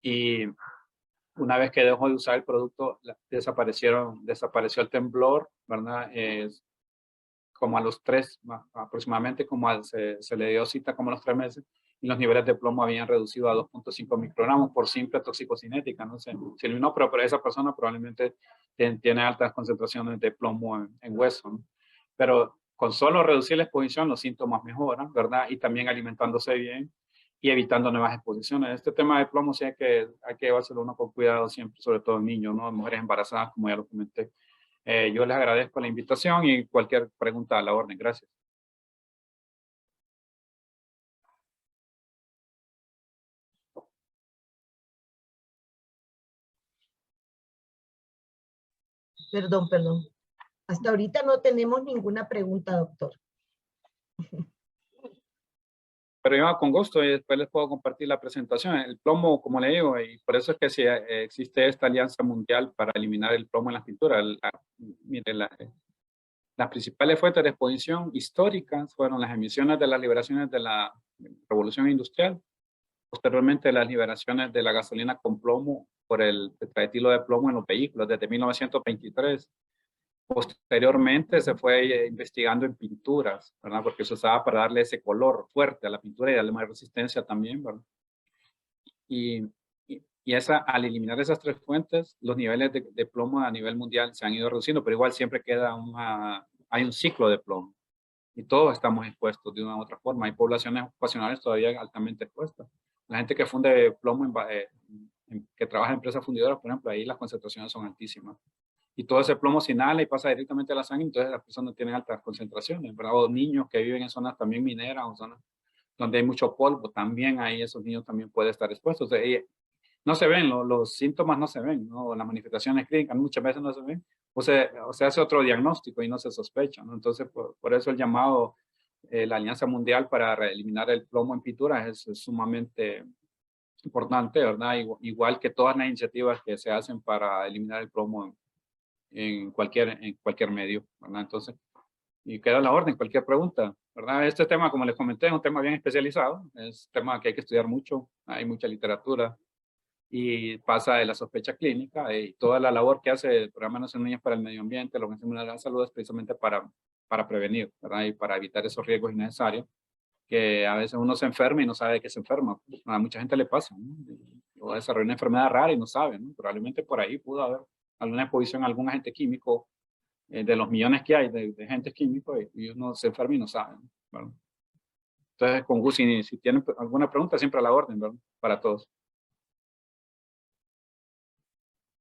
y una vez que dejó de usar el producto, desapareció el temblor, ¿verdad? Como a los 3, aproximadamente, se le dio cita como a los 3 meses, y los niveles de plomo habían reducido a 2.5 microgramos por simple toxicocinética, no sé, se eliminó, pero esa persona probablemente tiene altas concentraciones de plomo en hueso, ¿no? Pero con solo reducir la exposición, los síntomas mejoran, ¿verdad? Y también alimentándose bien y evitando nuevas exposiciones. Este tema de plomo sí hay que llevárselo uno con cuidado siempre, sobre todo en niños, ¿no? Mujeres embarazadas, como ya lo comenté. Yo les agradezco la invitación y cualquier pregunta a la orden. Gracias. Perdón. Hasta ahorita no tenemos ninguna pregunta, doctor. Pero yo con gusto y después les puedo compartir la presentación. El plomo, como le digo, y por eso es que existe esta alianza mundial para eliminar el plomo en las pinturas. Mire, las principales fuentes de exposición históricas fueron las emisiones de las liberaciones de la Revolución Industrial, posteriormente las liberaciones de la gasolina con plomo por el tetraetilo de plomo en los vehículos desde 1923. Posteriormente se fue investigando en pinturas, ¿verdad? Porque se usaba para darle ese color fuerte a la pintura y darle más resistencia también, ¿verdad? Y al eliminar esas tres fuentes, los niveles de plomo a nivel mundial se han ido reduciendo, pero igual siempre queda hay un ciclo de plomo. Y todos estamos expuestos de una u otra forma. Hay poblaciones ocupacionales todavía altamente expuestas. La gente que funde plomo, que trabaja en empresas fundidoras, por ejemplo, ahí las concentraciones son altísimas. Y todo ese plomo se inhala y pasa directamente a la sangre, entonces las personas tienen altas concentraciones, ¿verdad? O niños que viven en zonas también mineras o zonas donde hay mucho polvo, también ahí esos niños también pueden estar expuestos. No se ven, los síntomas no se ven, ¿no? Las manifestaciones clínicas muchas veces no se ven, o se hace otro diagnóstico y no se sospecha, ¿no? Entonces, por eso el llamado, la Alianza Mundial para eliminar el plomo en pinturas es sumamente importante, ¿verdad? Igual que todas las iniciativas que se hacen para eliminar el plomo en cualquier medio, ¿verdad? Entonces, y queda a la orden, cualquier pregunta, ¿verdad? Este tema, como les comenté, es un tema bien especializado, es un tema que hay que estudiar mucho, hay mucha literatura, y pasa de la sospecha clínica y toda la labor que hace el Programa Nacional de Niños para el Medio Ambiente, la Organización Mundial de la Salud, es precisamente para prevenir, ¿verdad? Y para evitar esos riesgos innecesarios, que a veces uno se enferma y no sabe de qué se enferma. A mucha gente le pasa, ¿no? O desarrolla una enfermedad rara y no sabe, ¿no? Probablemente por ahí pudo haber alguna exposición a algún agente químico, de los millones que hay de agentes químicos, y uno se enferma y no sabe, ¿no? ¿Verdad? Entonces, con Gus, si tienen alguna pregunta, siempre a la orden, ¿verdad? Para todos.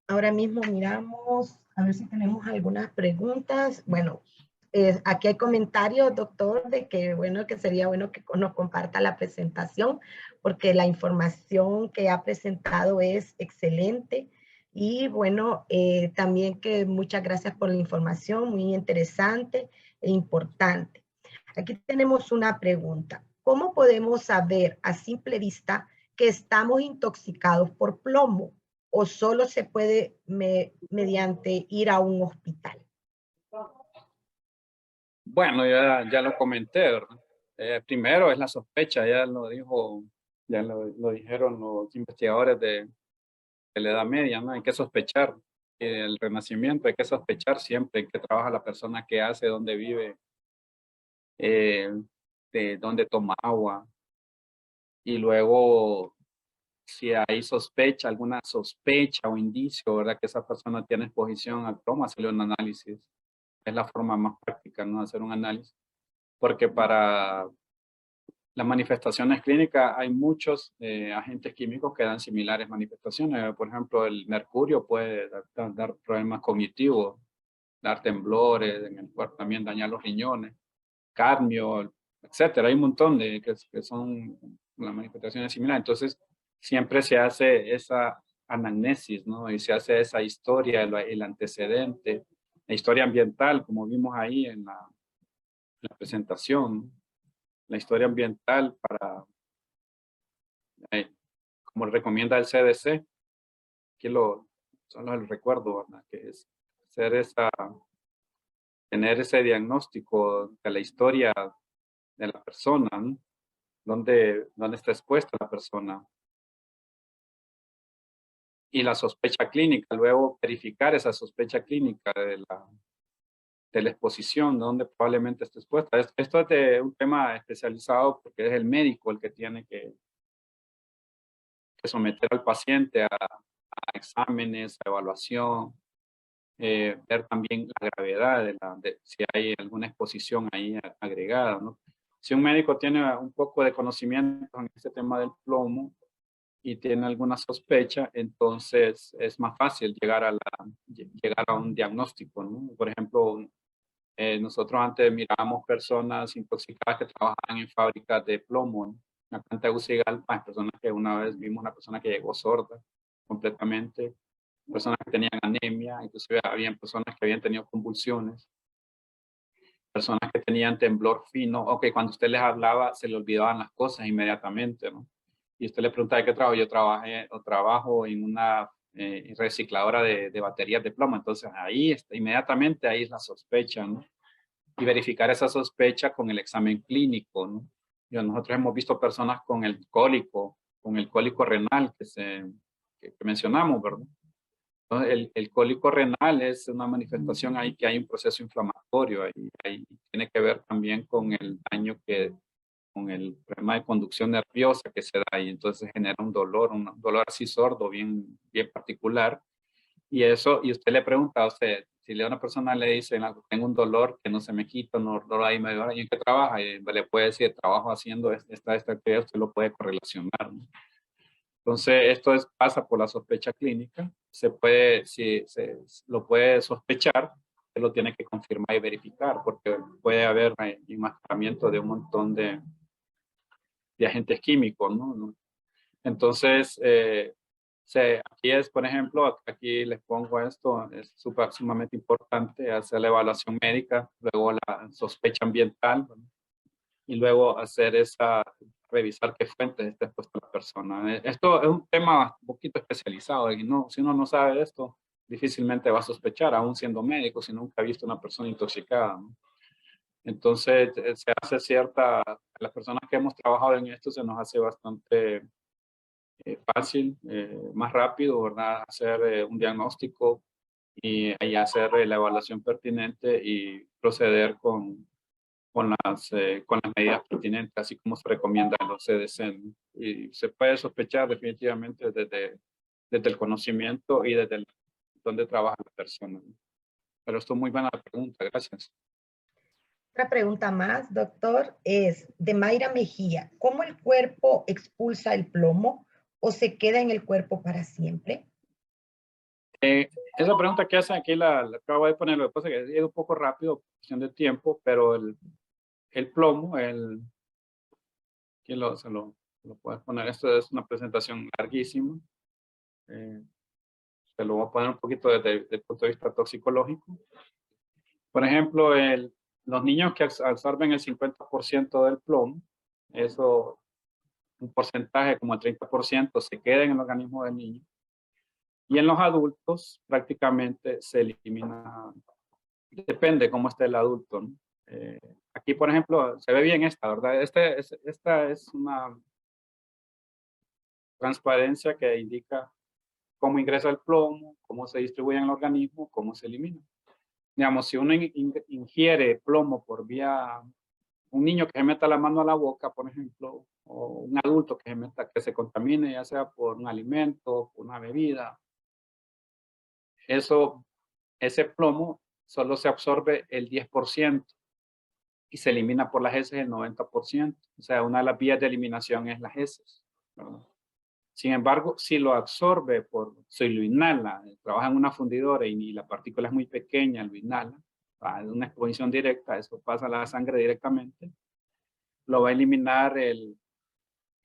Ahora mismo miramos a ver si tenemos algunas preguntas. Bueno, aquí hay comentarios, doctor, de que bueno, que sería bueno que nos comparta la presentación, porque la información que ha presentado es excelente. Y bueno, también que muchas gracias por la información, muy interesante e importante. Aquí tenemos una pregunta. ¿Cómo podemos saber a simple vista que estamos intoxicados por plomo? ¿O solo se puede mediante ir a un hospital? Bueno, ya lo comenté, ¿verdad? Primero es la sospecha, ya lo dijeron los investigadores de la Edad Media, ¿no? Hay que sospechar el Renacimiento, hay que sospechar siempre en qué trabaja la persona, qué hace, dónde vive, eh, de dónde toma agua. Y luego, si hay sospecha, alguna sospecha o indicio, ¿verdad? Que esa persona tiene exposición al plomo, hacerle un análisis. Es la forma más práctica, ¿no? Hacer un análisis. Porque para las manifestaciones clínicas hay muchos agentes químicos que dan similares manifestaciones. Por ejemplo, el mercurio puede dar problemas cognitivos, dar temblores en el cuerpo, también dañar los riñones, cadmio, etcétera. Hay un montón que son las manifestaciones similares. Entonces, siempre se hace esa anamnesis, ¿no? Y se hace esa historia, el antecedente, la historia ambiental, como vimos ahí en la presentación, la historia ambiental como recomienda el CDC, que solo el recuerdo, ¿verdad? Que es tener ese diagnóstico de la historia de la persona, ¿no? Dónde está expuesta la persona. Y la sospecha clínica, luego verificar esa sospecha clínica de la exposición, donde probablemente esté expuesta. Esto es de un tema especializado porque es el médico el que tiene que someter al paciente a exámenes, a evaluación, ver también la gravedad de si hay alguna exposición ahí agregada, ¿no? Si un médico tiene un poco de conocimiento en este tema del plomo y tiene alguna sospecha, entonces es más fácil llegar a un diagnóstico, ¿no? Por ejemplo, nosotros antes mirábamos personas intoxicadas que trabajaban en fábricas de plomo, ¿no? La planta de Tegucigalpa, personas que una vez vimos una persona que llegó sorda completamente, personas que tenían anemia, inclusive habían personas que habían tenido convulsiones. personas que tenían temblor fino o que cuando usted les hablaba se le olvidaban las cosas inmediatamente, ¿no? Y usted le pregunta de qué trabajo. Yo trabajo en una recicladora de baterías de plomo. Entonces ahí está, inmediatamente ahí es la sospecha, ¿no? Y verificar esa sospecha con el examen clínico, ¿no? Nosotros hemos visto personas con el cólico renal que mencionamos, ¿verdad? Entonces, el cólico renal es una manifestación ahí que hay un proceso inflamatorio, ahí tiene que ver también con el daño con el problema de conducción nerviosa que se da y entonces genera un dolor así sordo, bien particular. Y usted le pregunta a usted, si a una persona le dice, tengo un dolor que no se me quita, un dolor ahí medio hora, ¿y en qué trabaja? Y le puede decir, trabajo haciendo esta actividad, usted lo puede correlacionar, ¿no? Entonces, pasa por la sospecha clínica. Lo puede sospechar, se lo tiene que confirmar y verificar, porque puede haber enmascaramiento de un montón de agentes químicos, ¿no? Entonces, aquí es, por ejemplo, aquí les pongo esto, es sumamente importante hacer la evaluación médica, luego la sospecha ambiental, ¿no? Y luego revisar qué fuentes está expuesta la persona. Esto es un tema un poquito especializado y si uno no sabe de esto, difícilmente va a sospechar, aún siendo médico, si nunca ha visto una persona intoxicada, ¿no? Entonces, las personas que hemos trabajado en esto se nos hace bastante fácil, más rápido, ¿verdad? Hacer un diagnóstico y ahí hacer la evaluación pertinente y proceder con las medidas pertinentes, así como se recomienda en los CDC, ¿no? Y se puede sospechar definitivamente desde el conocimiento y desde donde trabaja la persona, ¿no? Pero esto es muy buena pregunta, gracias. Otra pregunta más, doctor, es de Mayra Mejía. ¿Cómo el cuerpo expulsa el plomo o se queda en el cuerpo para siempre? Esa pregunta que hacen aquí la acabo de poner, lo que pasa es que es un poco rápido, cuestión de tiempo, pero el plomo, aquí lo puedes poner, esto es una presentación larguísima, se lo voy a poner un poquito desde el punto de vista toxicológico. Por ejemplo, los niños que absorben el 50% del plomo, eso, un porcentaje como el 30% se queda en el organismo del niño. Y en los adultos prácticamente se elimina, depende cómo esté el adulto, ¿no? Aquí, por ejemplo, se ve bien esta, ¿verdad? Esta es una transparencia que indica cómo ingresa el plomo, cómo se distribuye en el organismo, cómo se elimina. Digamos, si uno ingiere plomo por vía, un niño que se meta la mano a la boca, por ejemplo, o un adulto que se contamine, ya sea por un alimento, por una bebida, ese plomo solo se absorbe el 10% y se elimina por las heces el 90%. O sea, una de las vías de eliminación es las heces, ¿verdad? Sin embargo, si lo absorbe si lo inhala, trabaja en una fundidora y la partícula es muy pequeña, lo inhala, de una exposición directa, eso pasa a la sangre directamente, lo va a eliminar el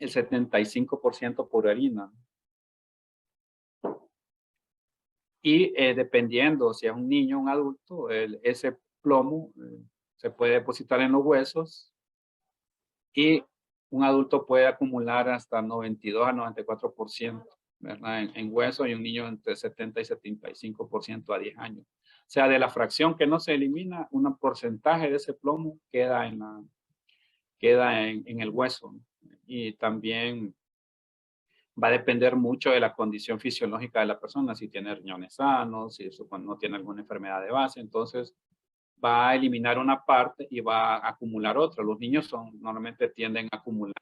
75% por orina. Y dependiendo si es un niño o un adulto, ese plomo se puede depositar en los huesos y un adulto puede acumular hasta 92 a 94%, ¿verdad? En hueso y un niño entre 70 y 75% a 10 años. O sea, de la fracción que no se elimina, un porcentaje de ese plomo queda en el hueso, ¿no? Y también va a depender mucho de la condición fisiológica de la persona, si tiene riñones sanos, si no tiene alguna enfermedad de base, entonces va a eliminar una parte y va a acumular otra. Los niños normalmente tienden a acumular.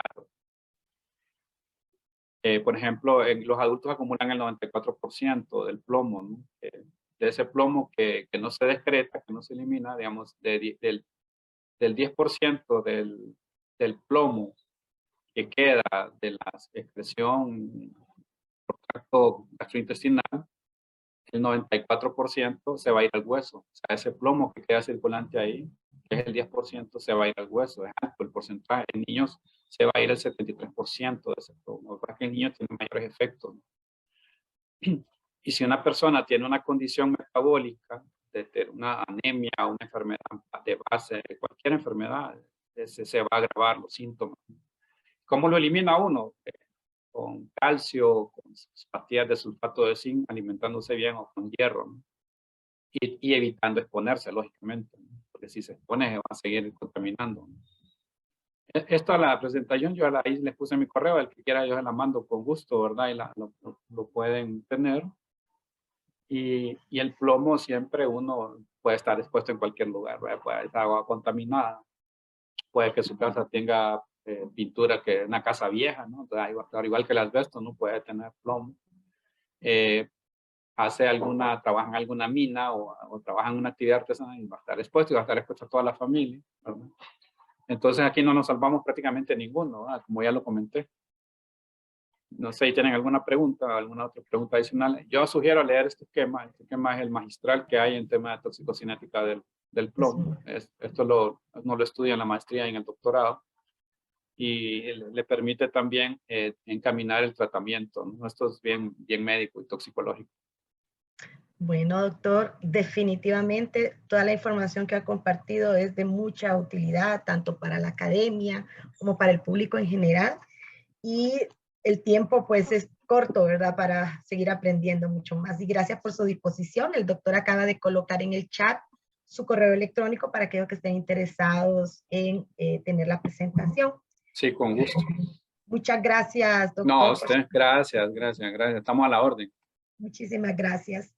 Por ejemplo, los adultos acumulan el 94% del plomo, ¿no? De ese plomo que no se excreta, que no se elimina, digamos, del 10% del plomo que queda de la excreción por tracto gastrointestinal, el 94% se va a ir al hueso. O sea, ese plomo que queda circulante ahí, que es el 10%, se va a ir al hueso. Es alto el porcentaje. En niños se va a ir el 73% de ese plomo. Lo que pasa es que en niños tiene mayores efectos. Y si una persona tiene una condición metabólica de una anemia, una enfermedad de base, cualquier enfermedad, se va a agravar los síntomas. ¿Cómo lo elimina uno? Con calcio, con pastillas de sulfato de zinc, alimentándose bien, o con hierro, ¿no? Y evitando exponerse, lógicamente, ¿no? Porque si se expone, va a seguir contaminando, ¿no? Esto a la presentación, yo ahí les puse mi correo, el que quiera yo se la mando con gusto, ¿verdad? Y lo pueden tener. Y el plomo siempre uno puede estar expuesto en cualquier lugar, ¿verdad? Puede estar agua contaminada, puede que su casa tenga pintura, que una casa vieja, ¿no? Entonces, igual que el asbesto, no puede tener plomo. Trabaja en alguna mina o trabaja en una actividad artesanal y va a estar expuesto, y va a estar expuesto a toda la familia, ¿verdad? Entonces aquí no nos salvamos prácticamente ninguno, ¿verdad? Como ya lo comenté. No sé si tienen alguna pregunta o alguna otra pregunta adicional. Yo sugiero leer este esquema. Este esquema es el magistral que hay en tema de toxicocinética del plomo. Esto no lo estudia en la maestría y en el doctorado. Y le permite también encaminar el tratamiento, ¿no? Esto es bien médico y toxicológico. Bueno, doctor, definitivamente toda la información que ha compartido es de mucha utilidad, tanto para la academia como para el público en general. Y el tiempo pues es corto, ¿verdad? Para seguir aprendiendo mucho más. Y gracias por su disposición. El doctor acaba de colocar en el chat su correo electrónico para aquellos que estén interesados en tener la presentación. Sí, con gusto. Muchas gracias, doctor. No, a usted, gracias. Estamos a la orden. Muchísimas gracias.